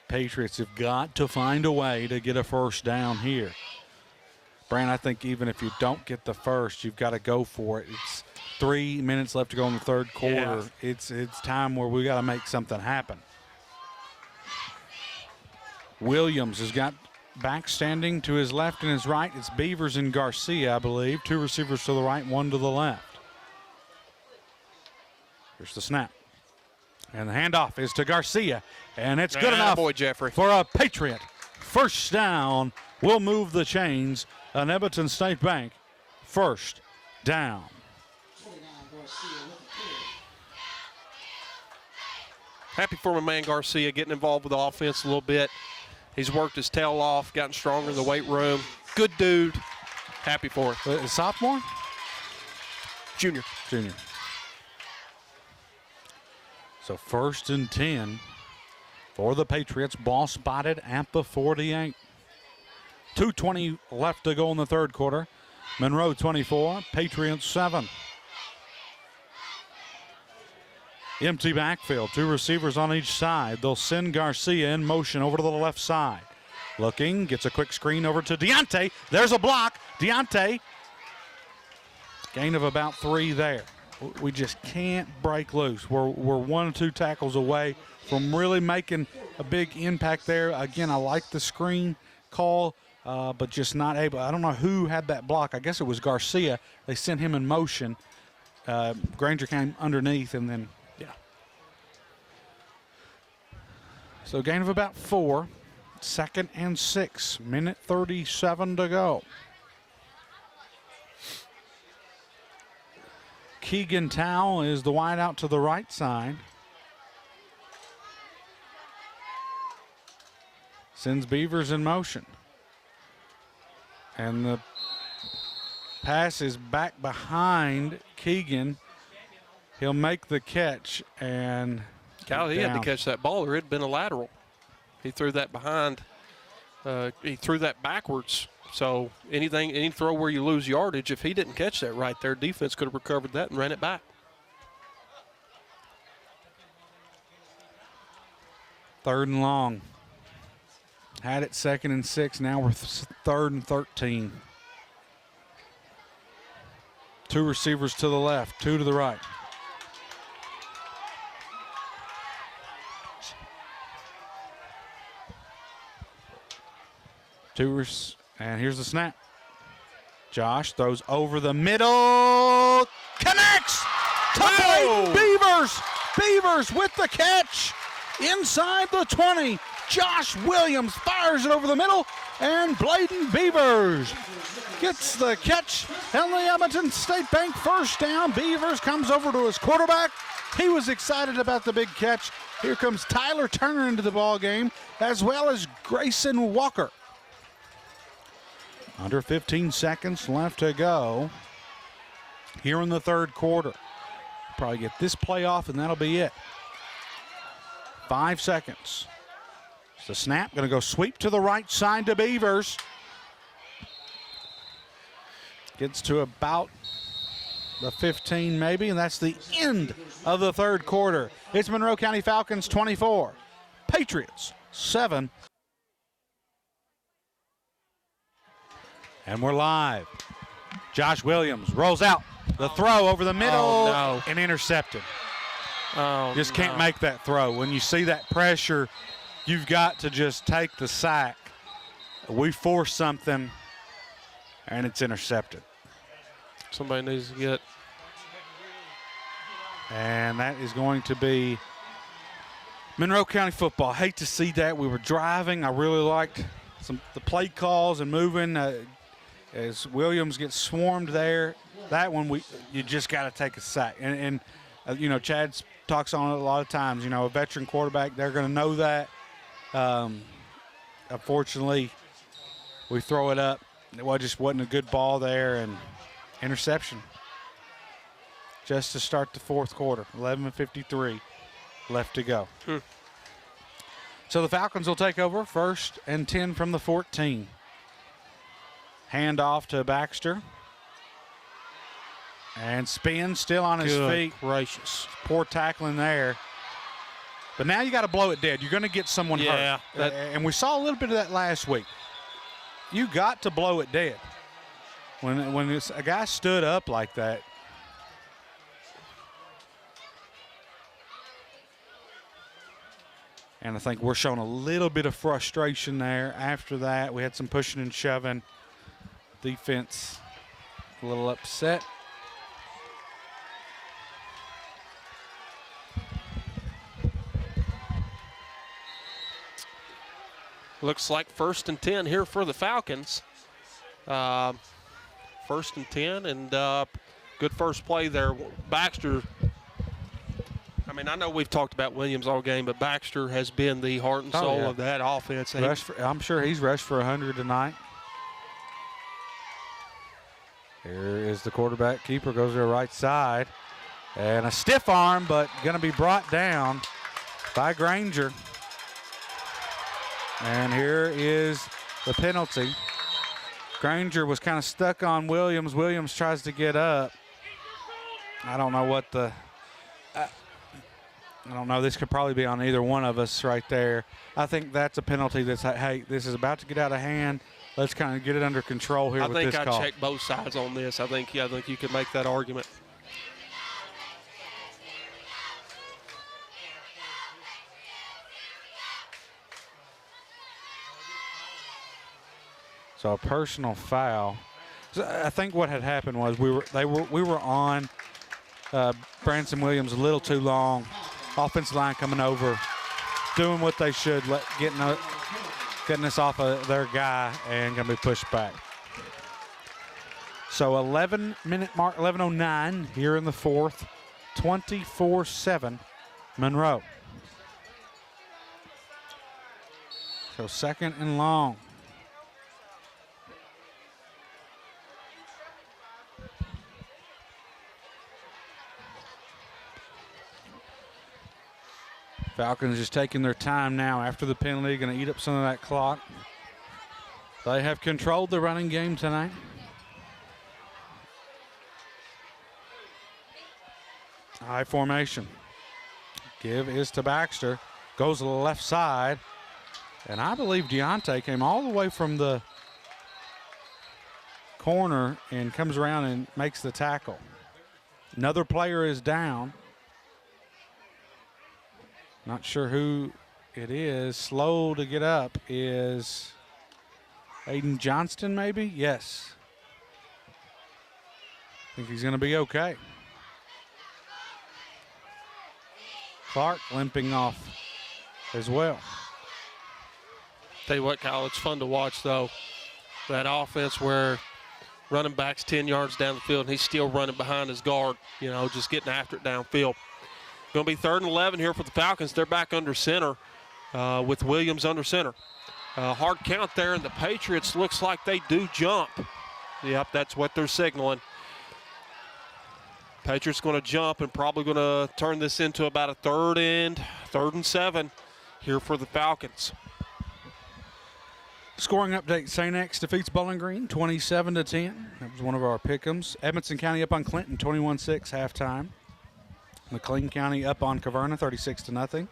Patriots have got to find a way to get a 1st down here. Brand, I think even if you don't get the 1st, you've got to go for it. It's 3 minutes left to go in the 3rd quarter. Yeah. It's time where we got to make something happen. Williams has got back standing to his left and his right. It's Beavers and Garcia, I believe. 2 receivers to the right, 1 to the left. Here's the snap. And the handoff is to Garcia. And it's good enough for a Patriot. 1st down will move the chains. An Everton State Bank 1st down. Happy for my man Garcia getting involved with the offense a little bit. He's worked his tail off, gotten stronger in the weight room. Good dude. Happy for him. Sophomore? Junior. So 1st and 10 for the Patriots. Ball spotted at the 48. 2:20 left to go in the 3rd quarter. Monroe 24, Patriots 7. Empty backfield, 2 receivers on each side. They'll send Garcia in motion over to the left side. Looking, gets a quick screen over to Deontay. There's a block. Deontay, gain of about 3 there. We just can't break loose. We're 1 or 2 tackles away from really making a big impact there. Again, I like the screen call, but just not able. I don't know who had that block. I guess it was Garcia. They sent him in motion. Granger came underneath and then, So gain of about 4. 2nd and 6. Minute 37 to go. Keegan Towle is the wide out to the right side. Sends Beavers in motion. And the pass is back behind Keegan. He'll make the catch, and Kyle, he had to catch that ball, or it'd been a lateral. He threw that behind. He threw that backwards. So any throw where you lose yardage, if he didn't catch that right there, defense could have recovered that and ran it back. Third and long. Had it 2nd and 6. Now we're 3rd and 13. 2 receivers to the left, 2 to the right. And here's the snap. Josh throws over the middle. Connects! Touchdown Beavers! Beavers with the catch inside the 20. Josh Williams fires it over the middle, and Bladen Beavers gets the catch. And the Edmonton State Bank first down. Beavers comes over to his quarterback. He was excited about the big catch. Here comes Tyler Turner into the ball game, as well as Grayson Walker. Under 15 seconds left to go here in the 3rd quarter. Probably get this play off, and that'll be it. 5 seconds. The snap going to go sweep to the right side to Beavers. Gets to about the 15 maybe, and that's the end of the 3rd quarter. It's Monroe County Falcons 24, Patriots 7. And we're live. Josh Williams rolls out. The throw over the middle and intercepted. Just can't make that throw. When you see that pressure, you've got to just take the sack. We force something, and it's intercepted. Somebody needs to get. And that is going to be Monroe County football. Hate to see that. We were driving. I really liked the play calls and moving. As Williams gets swarmed there, that one you just got to take a sack. And you know, Chad talks on it a lot of times. You know, a veteran quarterback, they're going to know that. Unfortunately, we throw it up. It just wasn't a good ball there, and interception. Just to start the 4th quarter, 11:53 left to go. So the Falcons will take over 1st and 10 from the 14. Hand off to Baxter. And spin still on his feet. Gracious. Poor tackling there. But now you got to blow it dead. You're going to get someone hurt. And we saw a little bit of that last week. You got to blow it dead. When a guy stood up like that. And I think we're showing a little bit of frustration there. After that, we had some pushing and shoving. Defense a little upset. Looks like 1st and 10 here for the Falcons. 1st and 10, and good first play there. Baxter, I mean, I know we've talked about Williams all game, but Baxter has been the heart and soul of that offense. I'm sure he's rushed for 100 tonight. Here is the quarterback keeper, goes to the right side. And a stiff arm, but going to be brought down by Granger. And here is the penalty. Granger was kind of stuck on Williams. Williams tries to get up. I don't know what the I don't know. This could probably be on either one of us right there. I think that's a penalty that's, hey, this is about to get out of hand. Let's kind of get it under control here with this call. I think I checked both sides on this. I think you could make that argument. So a personal foul. So I think what had happened was we were on Branson Williams a little too long. Offensive line coming over, doing what they should, getting this off of their guy, and going to be pushed back. So 11-minute mark, 11:09 here in the fourth, 24-7 Monroe. So second and long. Falcons just taking their time now after the penalty, going to eat up some of that clock. They have controlled the running game tonight. High formation. Give is to Baxter. Goes to the left side. And I believe Deontay came all the way from the corner and comes around and makes the tackle. Another player is down. Not sure who it is. Slow to get up is Aiden Johnston, maybe? Yes. I think he's going to be okay. Clark limping off as well. Tell you what, Kyle, it's fun to watch, though. That offense where running back's 10 yards down the field and he's still running behind his guard, you know, just getting after it downfield. Going to be 3rd and 11 here for the Falcons. They're back under center with Williams under center. Hard count there, and the Patriots looks like they do jump. Yep, that's what they're signaling. Patriots going to jump and probably going to turn this into about a 3rd and 7 here for the Falcons. Scoring update, St. X defeats Bowling Green 27-10. That was one of our pick'ems. Edmonson County up on Clinton 21-6 halftime. McLean County up on Caverna 36-0.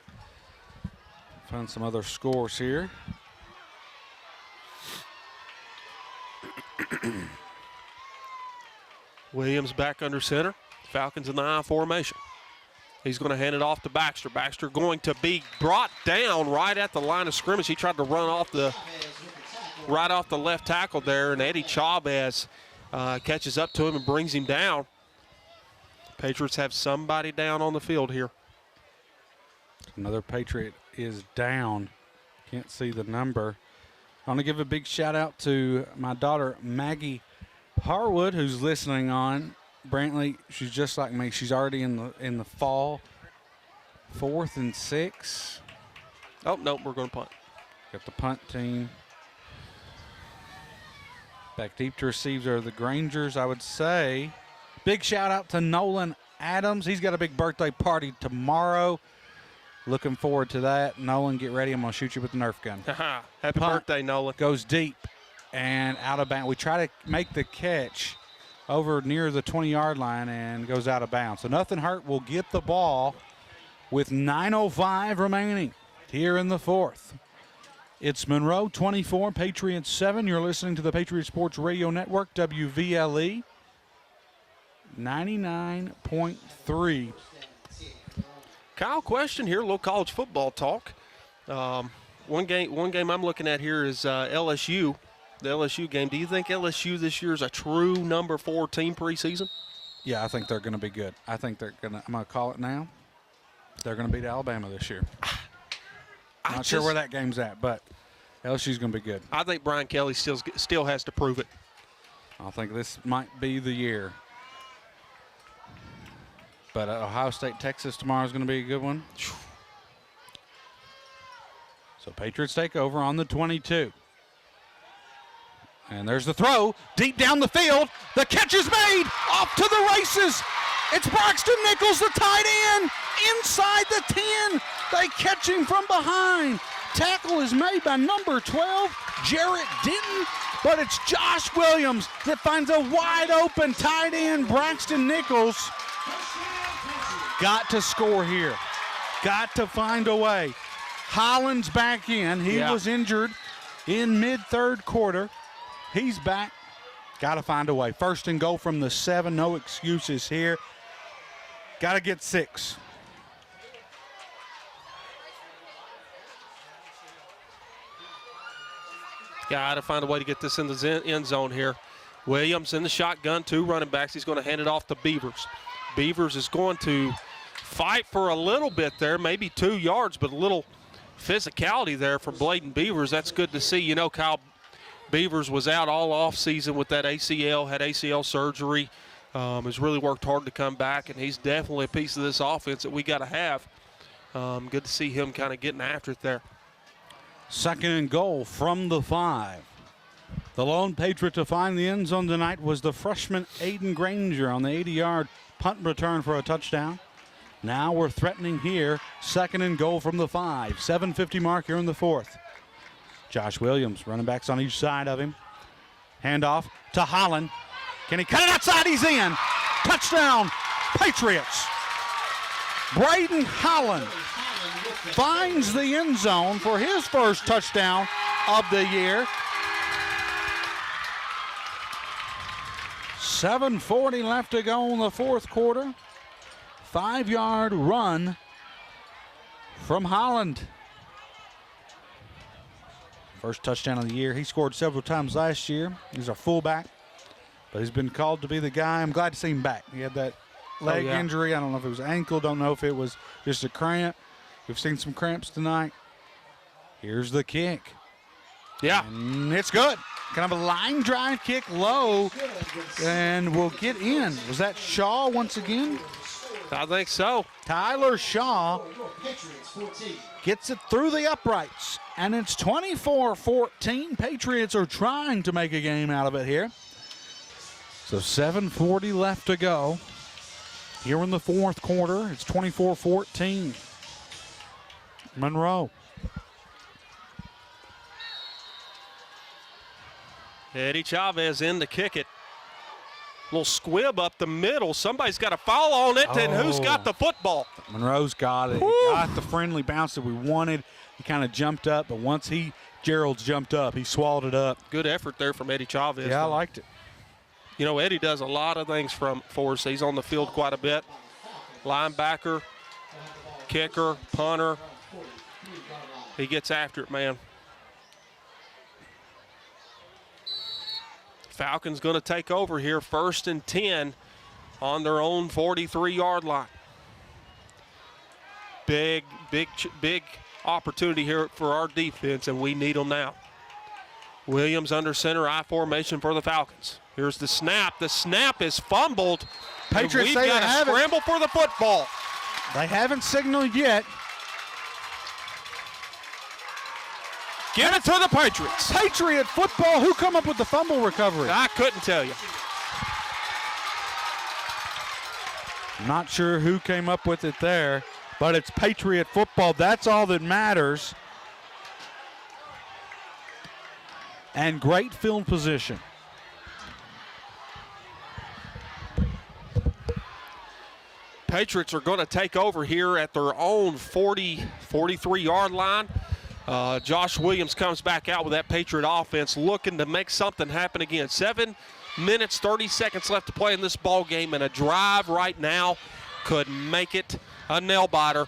Found some other scores here. Williams back under center. Falcons in the I formation. He's going to hand it off to Baxter. Baxter going to be brought down right at the line of scrimmage. He tried to run off right off the left tackle there, and Eddie Chavez catches up to him and brings him down. Patriots have somebody down on the field here. Another Patriot is down. Can't see the number. I want to give a big shout out to my daughter Maggie Harwood, who's listening on. Brantley, she's just like me. She's already in the fall. 4th and 6. Oh, no, we're going to punt. Got the punt team. Back deep to receive are the Grangers, I would say. Big shout out to Nolan Adams. He's got a big birthday party tomorrow. Looking forward to that. Nolan, get ready. I'm going to shoot you with the Nerf gun. Happy birthday, Nolan. Goes deep and out of bounds. We try to make the catch over near the 20-yard line and goes out of bounds. So nothing hurt. We'll get the ball with 9:05 remaining here in the fourth. It's Monroe 24, Patriots 7. You're listening to the Patriot Sports Radio Network, WVLE 99.3. Kyle, question here, a little college football talk. One game I'm looking at here is LSU, the LSU game. Do you think LSU this year is a true number 4 team preseason? Yeah, I think they're going to be good. I think they're going to, I'm going to call it now. They're going to beat Alabama this year. Not sure where that game's at, but LSU's going to be good. I think Brian Kelly still has to prove it. I think this might be the year. But Ohio State, Texas tomorrow is going to be a good one. So Patriots take over on the 22. And there's the throw deep down the field. The catch is made. Off to the races. It's Braxton Nichols, the tight end, inside the 10. They catch him from behind. Tackle is made by number 12, Jarrett Denton. But it's Josh Williams that finds a wide open tight end, Braxton Nichols. Got to score here. Got to find a way. Holland's back in. He was injured in mid-third quarter. He's back. Got to find a way. 1st and goal from the 7. No excuses here. Got to get 6. Got to find a way to get this in the end zone here. Williams in the shotgun, 2 running backs. He's going to hand it off to Beavers. Beavers is going to fight for a little bit there, maybe 2 yards, but a little physicality there from Bladen Beavers. That's good to see. You know, Kyle, Beavers was out all off season with that ACL, had ACL surgery. Has really worked hard to come back, and he's definitely a piece of this offense that we got to have. Good to see him kind of getting after it there. 2nd and goal from the 5. The lone Patriot to find the end zone tonight was the freshman Aiden Granger on the 80-yard punt return for a touchdown. Now we're threatening here. 2nd and goal from the 5. 7:50 mark here in the 4th. Josh Williams, running backs on each side of him. Handoff to Holland. Can he cut it outside? He's in. Touchdown, Patriots. Braden Holland finds the end zone for his first touchdown of the year. 7:40 left to go in the 4th quarter. 5-yard run from Holland. First touchdown of the year. He scored several times last year. He's a fullback, but he's been called to be the guy. I'm glad to see him back. He had that leg injury. I don't know if it was ankle. Don't know if it was just a cramp. We've seen some cramps tonight. Here's the kick. Yeah. And it's good. Kind of a line drive kick low, and we'll get in. Was that Shaw once again? I think so. Tyler Shaw gets it through the uprights, and it's 24-14. Patriots are trying to make a game out of it here. So 7:40 left to go. Here in the 4th quarter, it's 24-14. Monroe. Eddie Chavez in to kick it. Little squib up the middle. Somebody's got a foul on it, and who's got the football? Monroe's got it. Woo. He got the friendly bounce that we wanted. He kind of jumped up, but once Gerald's jumped up, he swallowed it up. Good effort there from Eddie Chavez. Yeah, I liked it. You know, Eddie does a lot of things for us. He's on the field quite a bit. Linebacker, kicker, punter. He gets after it, man. Falcons going to take over here, 1st and 10 on their own 43-yard line. Big opportunity here for our defense, and we need them now. Williams under center, I formation for the Falcons. Here's the snap. The snap is fumbled. Patriots we've say got they to have it. scramble for the football. They haven't signaled yet. Give it to the Patriots. Patriot football. Who come up with the fumble recovery? I couldn't tell you. Not sure who came up with it there, but it's Patriot football. That's all that matters. And great field position. Patriots are going to take over here at their own 43-yard line. Josh Williams comes back out with that Patriot offense looking to make something happen again. 7 minutes, 30 seconds left to play in this ball game, and a drive right now could make it a nail-biter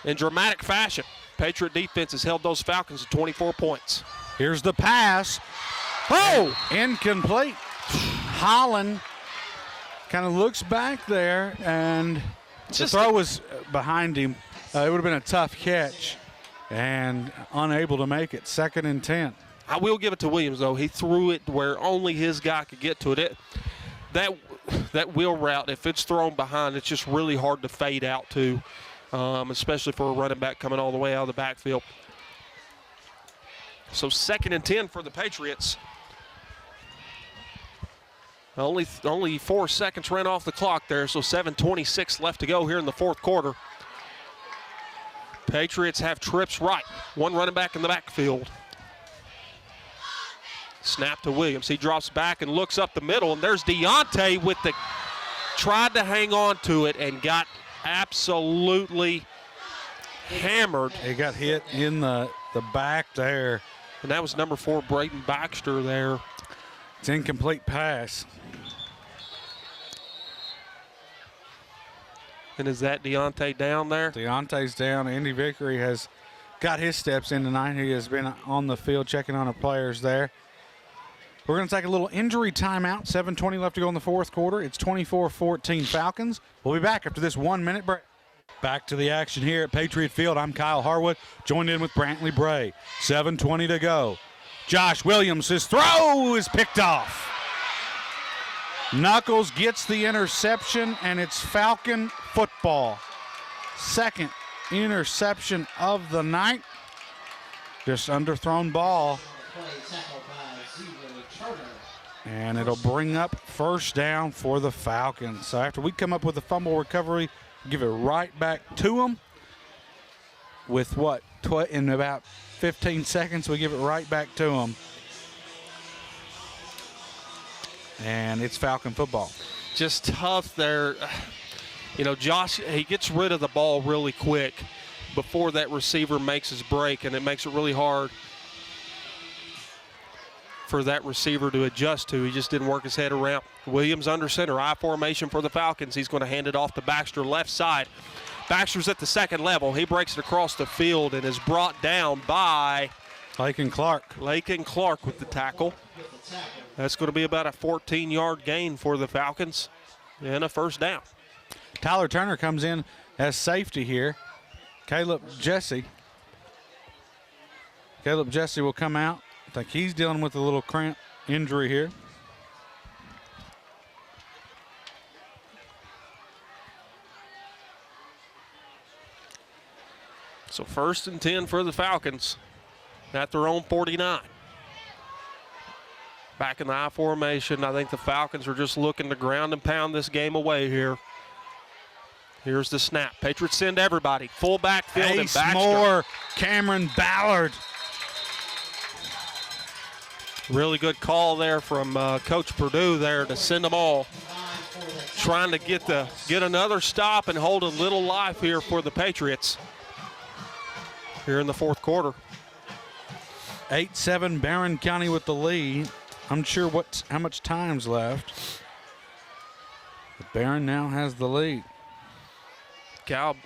in dramatic fashion. Patriot defense has held those Falcons to 24 points. Here's the pass. Oh, incomplete. Holland kind of looks back there, and the throw was behind him. It would have been a tough catch, and unable to make it. 2nd and 10. I will give it to Williams, though. He threw it where only his guy could get to it. That wheel route, if it's thrown behind, it's just really hard to fade out to, especially for a running back coming all the way out of the backfield. So 2nd and 10 for the Patriots. Only 4 seconds ran off the clock there, so 7:26 left to go here in the 4th quarter. Patriots have trips right. One running back in the backfield. Snap to Williams. He drops back and looks up the middle, and there's Deontay with the tried to hang on to it and got absolutely hammered. He got hit in the back there. And that was number 4, Braden Baxter there. It's incomplete pass. And is that Deontay down there? Deontay's down. Andy Vickery has got his steps in tonight. He has been on the field checking on our players there. We're going to take a little injury timeout. 7:20 left to go in the 4th quarter. It's 24-14 Falcons. We'll be back after this 1-minute break. Back to the action here at Patriot Field. I'm Kyle Harwood, joined in with Brantley Bray. 7:20 to go. Josh Williams, his throw is picked off. Knuckles gets the interception, and it's Falcon football. Second interception of the night. Just underthrown ball. And it'll bring up first down for the Falcons. So after we come up with a fumble recovery, give it right back to them. With what? In about 15 seconds, we give it right back to them. And it's Falcon football. Just tough there. You know, Josh, he gets rid of the ball really quick before that receiver makes his break, and it makes it really hard for that receiver to adjust to. He just didn't work his head around. Williams under center, I formation for the Falcons. He's going to hand it off to Baxter left side. Baxter's at the second level. He breaks it across the field and is brought down by Lakin Clark. Lakin Clark with the tackle. That's going to be about a 14-yard gain for the Falcons and a first down. Tyler Turner comes in as safety here. Caleb Jesse will come out. I think he's dealing with a little cramp injury here. So 1st and 10 for the Falcons at their own 49. Back in the I formation, I think the Falcons are just looking to ground and pound this game away here. Here's the snap. Patriots send everybody. Full backfield and Ace Baxter. Moore, Cameron Ballard. Really good call there from Coach Purdue there to send them all. Trying to get another stop and hold a little life here for the Patriots here in the fourth quarter. 8-7 Barron County with the lead. Unsure how much time's left. But Barron now has the lead. Cal,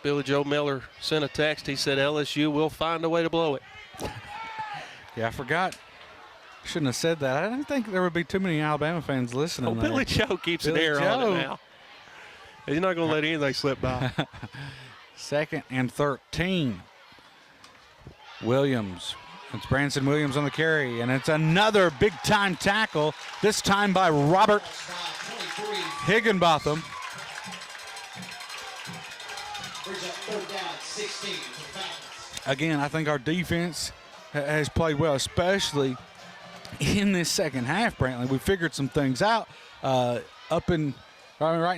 Billy Joe Miller sent a text. He said LSU will find a way to blow it. Yeah, I forgot. Shouldn't have said that. I didn't think there would be too many Alabama fans listening. Oh, there. Billy Joe keeps an ear on it now. He's not going to let anything slip by. 2nd and 13. Williams. It's Branson Williams on the carry, and it's another big-time tackle, this time by Robert Higginbotham. Again, I think our defense has played well, especially in this second half, Brantley. We figured some things out. Right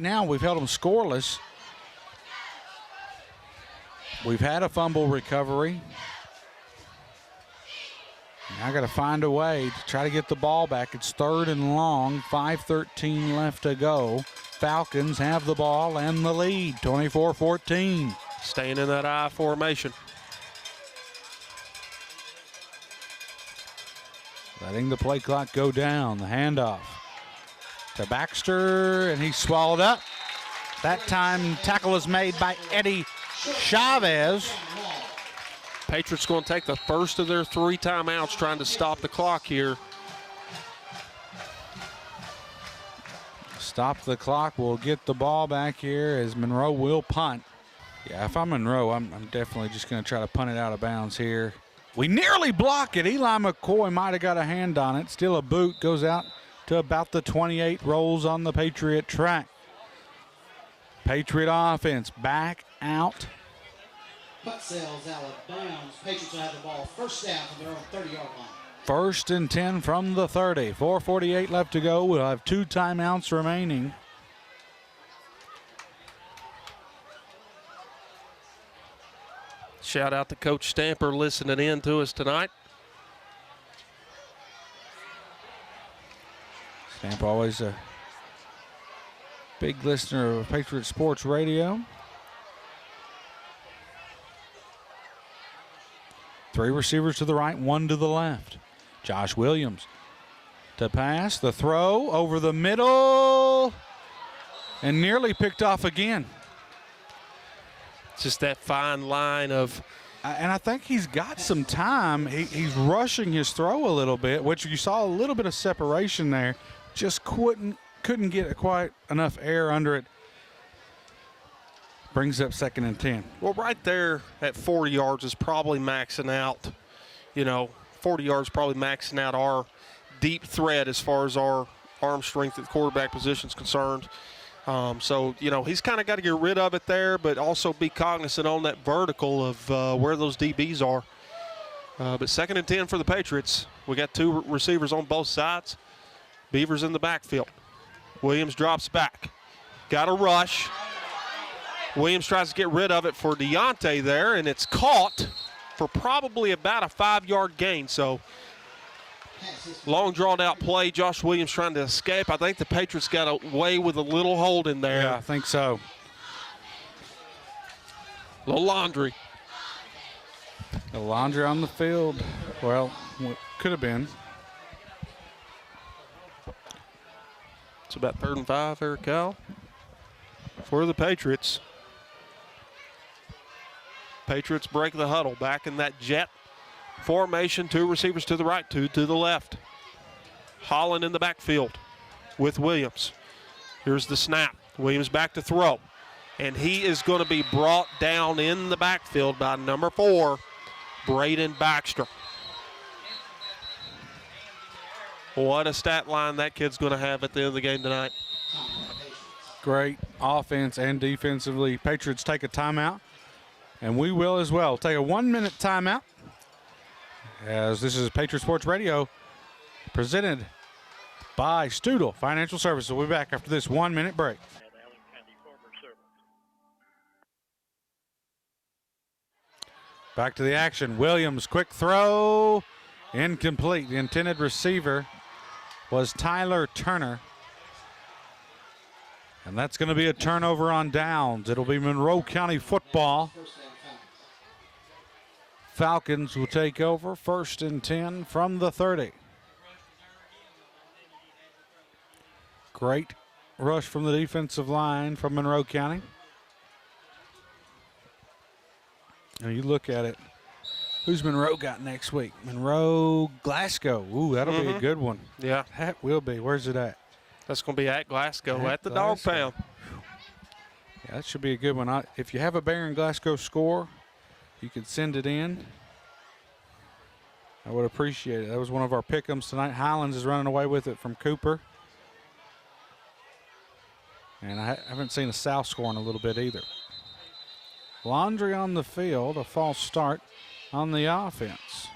now, we've held them scoreless. We've had a fumble recovery. Now got to find a way to try to get the ball back. It's 3rd and long, 5:13 left to go. Falcons have the ball and the lead, 24-14. Staying in that I formation. Letting the play clock go down. The handoff to Baxter, and he's swallowed up. That time, tackle is made by Eddie Chavez. Patriots going to take the first of their 3 timeouts trying to stop the clock here. Stop the clock. We'll get the ball back here as Monroe will punt. Yeah, if I'm Monroe, I'm definitely just going to try to punt it out of bounds here. We nearly block it. Eli McCoy might have got a hand on it. Still a boot. Goes out to about the 28. Rolls on the Patriot track. Patriot offense back out. Punt sails out of bounds. Patriots will have the ball first down from their own 30-yard line. 1st and 10 from the 30. 4:48 left to go. We'll have 2 timeouts remaining. Shout out to Coach Stamper listening in to us tonight. Stamper always a big listener of Patriot Sports Radio. 3 receivers to the right, 1 to the left. Josh Williams to pass, the throw over the middle, and nearly picked off again. It's just that fine line of. And I think he's got some time. He's rushing his throw a little bit, which you saw a little bit of separation there. Just couldn't get quite enough air under it. Brings up 2nd and 10. Well, right there at 40 yards is probably maxing out, 40 40 yards, probably maxing out our deep threat as far as our arm strength at the quarterback position is concerned. So, you know, he's kind of got to get rid of it there, but also be cognizant on that vertical of where those DBs are. But 2nd and 10 for the Patriots. We got 2 receivers on both sides. Beavers in the backfield. Williams drops back. Got a rush. Williams tries to get rid of it for Deontay there, and it's caught for probably about a 5-yard gain. So, long drawn-out play. Josh Williams trying to escape. I think the Patriots got away with a little hold in there. Yeah, I think so. Little laundry. The laundry on the field. Well, could have been. It's about 3rd and 5 here, Cal, for the Patriots. Patriots break the huddle. Back in that jet formation. 2 receivers to the right, 2 to the left. Holland in the backfield with Williams. Here's the snap. Williams back to throw. And he is going to be brought down in the backfield by number 4, Braden Baxter. What a stat line that kid's going to have at the end of the game tonight. Great offense and defensively. Patriots take a timeout, and we will as well. Take a 1-minute timeout, as this is Patriot Sports Radio presented by Studel Financial Services. We'll be back after this 1-minute break. Allen County former servant. Back to the action. Williams, quick throw, incomplete. The intended receiver was Tyler Turner. And that's going to be a turnover on downs. It'll be Monroe County football. Falcons will take over 1st and 10 from the 30. Great rush from the defensive line from Monroe County. Now you look at it. Who's Monroe got next week? Monroe, Glasgow. Ooh, that'll be a good one. Yeah. That will be. Where's it at? That's going to be at Glasgow, at the Dog Pound. Yeah, that should be a good one. If you have a Barron Glasgow score, you could send it in. I would appreciate it. That was one of our pick'ems tonight. Highlands is running away with it from Cooper. And I haven't seen a South score in a little bit either. Laundry on the field, a false start on the offense.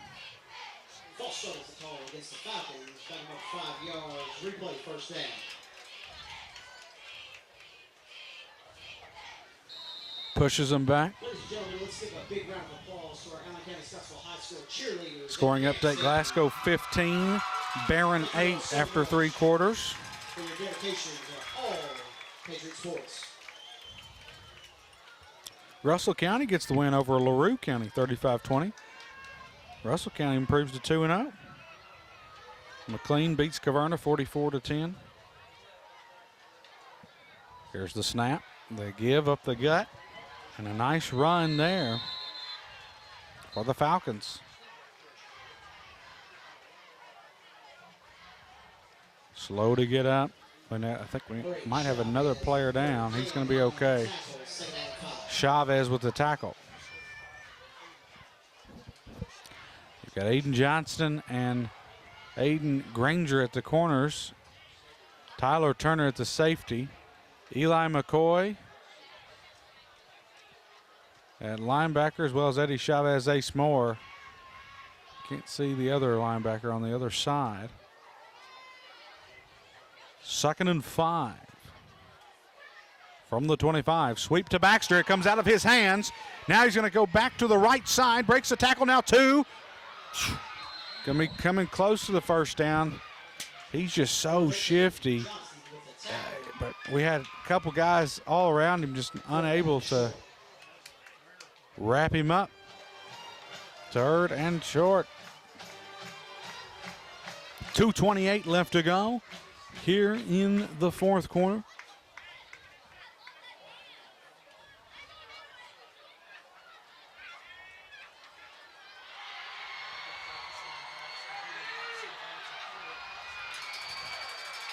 False start is the call against the Falcons. Back about 5 yards. Replay 1st down. Pushes them back. Ladies and gentlemen, let's give a big round of applause to our Allen County-Scottsville High School cheerleaders. Scoring update, Glasgow 15, Barron 8 after 3 quarters. For your dedication to all Patriot sports. Russell County gets the win over LaRue County, 35-20. Russell County improves to 2-0. McLean beats Caverna 44-10. Here's the snap. They give up the gut. And a nice run there for the Falcons. Slow to get up. I think we might have another player down. He's going to be okay. Chavez with the tackle. You've got Aiden Johnston and Aiden Granger at the corners. Tyler Turner at the safety. Eli McCoy at linebacker, as well as Eddie Chavez, Ace Moore. Can't see the other linebacker on the other side. 2nd and 5. From the 25, sweep to Baxter. It comes out of his hands. Now he's going to go back to the right side. Breaks the tackle now, 2. Going to be coming close to the 1st down. He's just so shifty. But we had a couple guys all around him just unable to wrap him up. 3rd and short. 2:28 left to go here in the 4th quarter.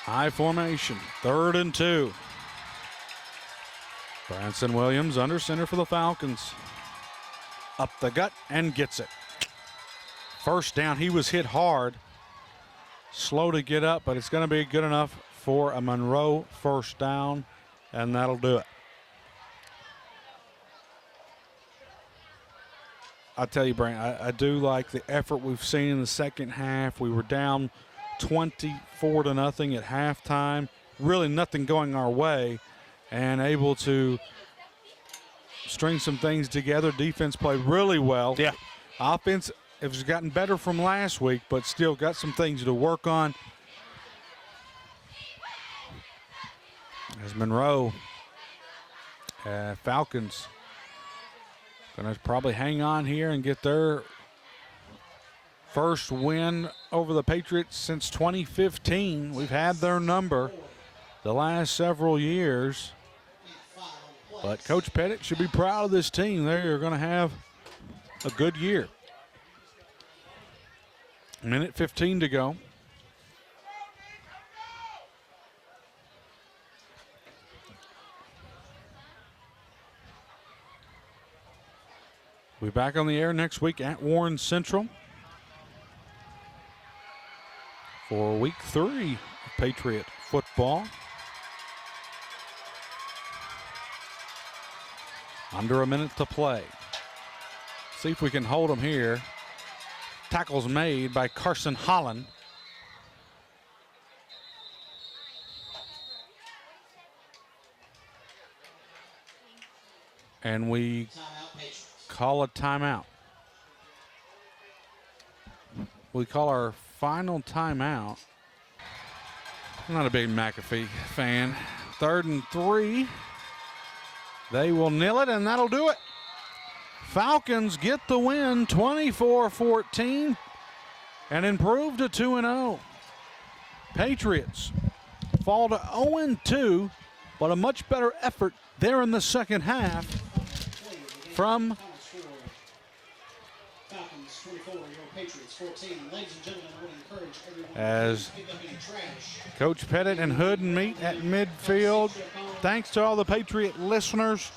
High formation, 3rd and 2. Branson Williams under center for the Falcons. Up the gut and gets it. first down. He was hit hard, slow to get up, but it's going to be good enough for a Monroe first down, and that'll do it. I'll tell you, Brant, I do like the effort we've seen in the second half. We were down 24-0 at halftime. Really nothing going our way, and able to string some things together. Defense played really well. Yeah. Offense has gotten better from last week, but still got some things to work on. As Monroe, Falcons going to probably hang on here and get their first win over the Patriots since 2015. We've had their number the last several years. But Coach Pettit should be proud of this team. They are going to have a good year. Minute 15 to go. We'll be back on the air next week at Warren Central for week 3 of Patriot football. Under a minute to play. See if we can hold them here. Tackles made by Carson Holland. And we call a timeout. We call our final timeout. I'm not a big McAfee fan. 3rd and 3. They will nil it, and that'll do it. Falcons get the win, 24-14, and improve to 2-0. Patriots fall to 0-2, but a much better effort there in the second half from as Coach Pettit and Hood meet at midfield. Thanks to all the Patriot listeners.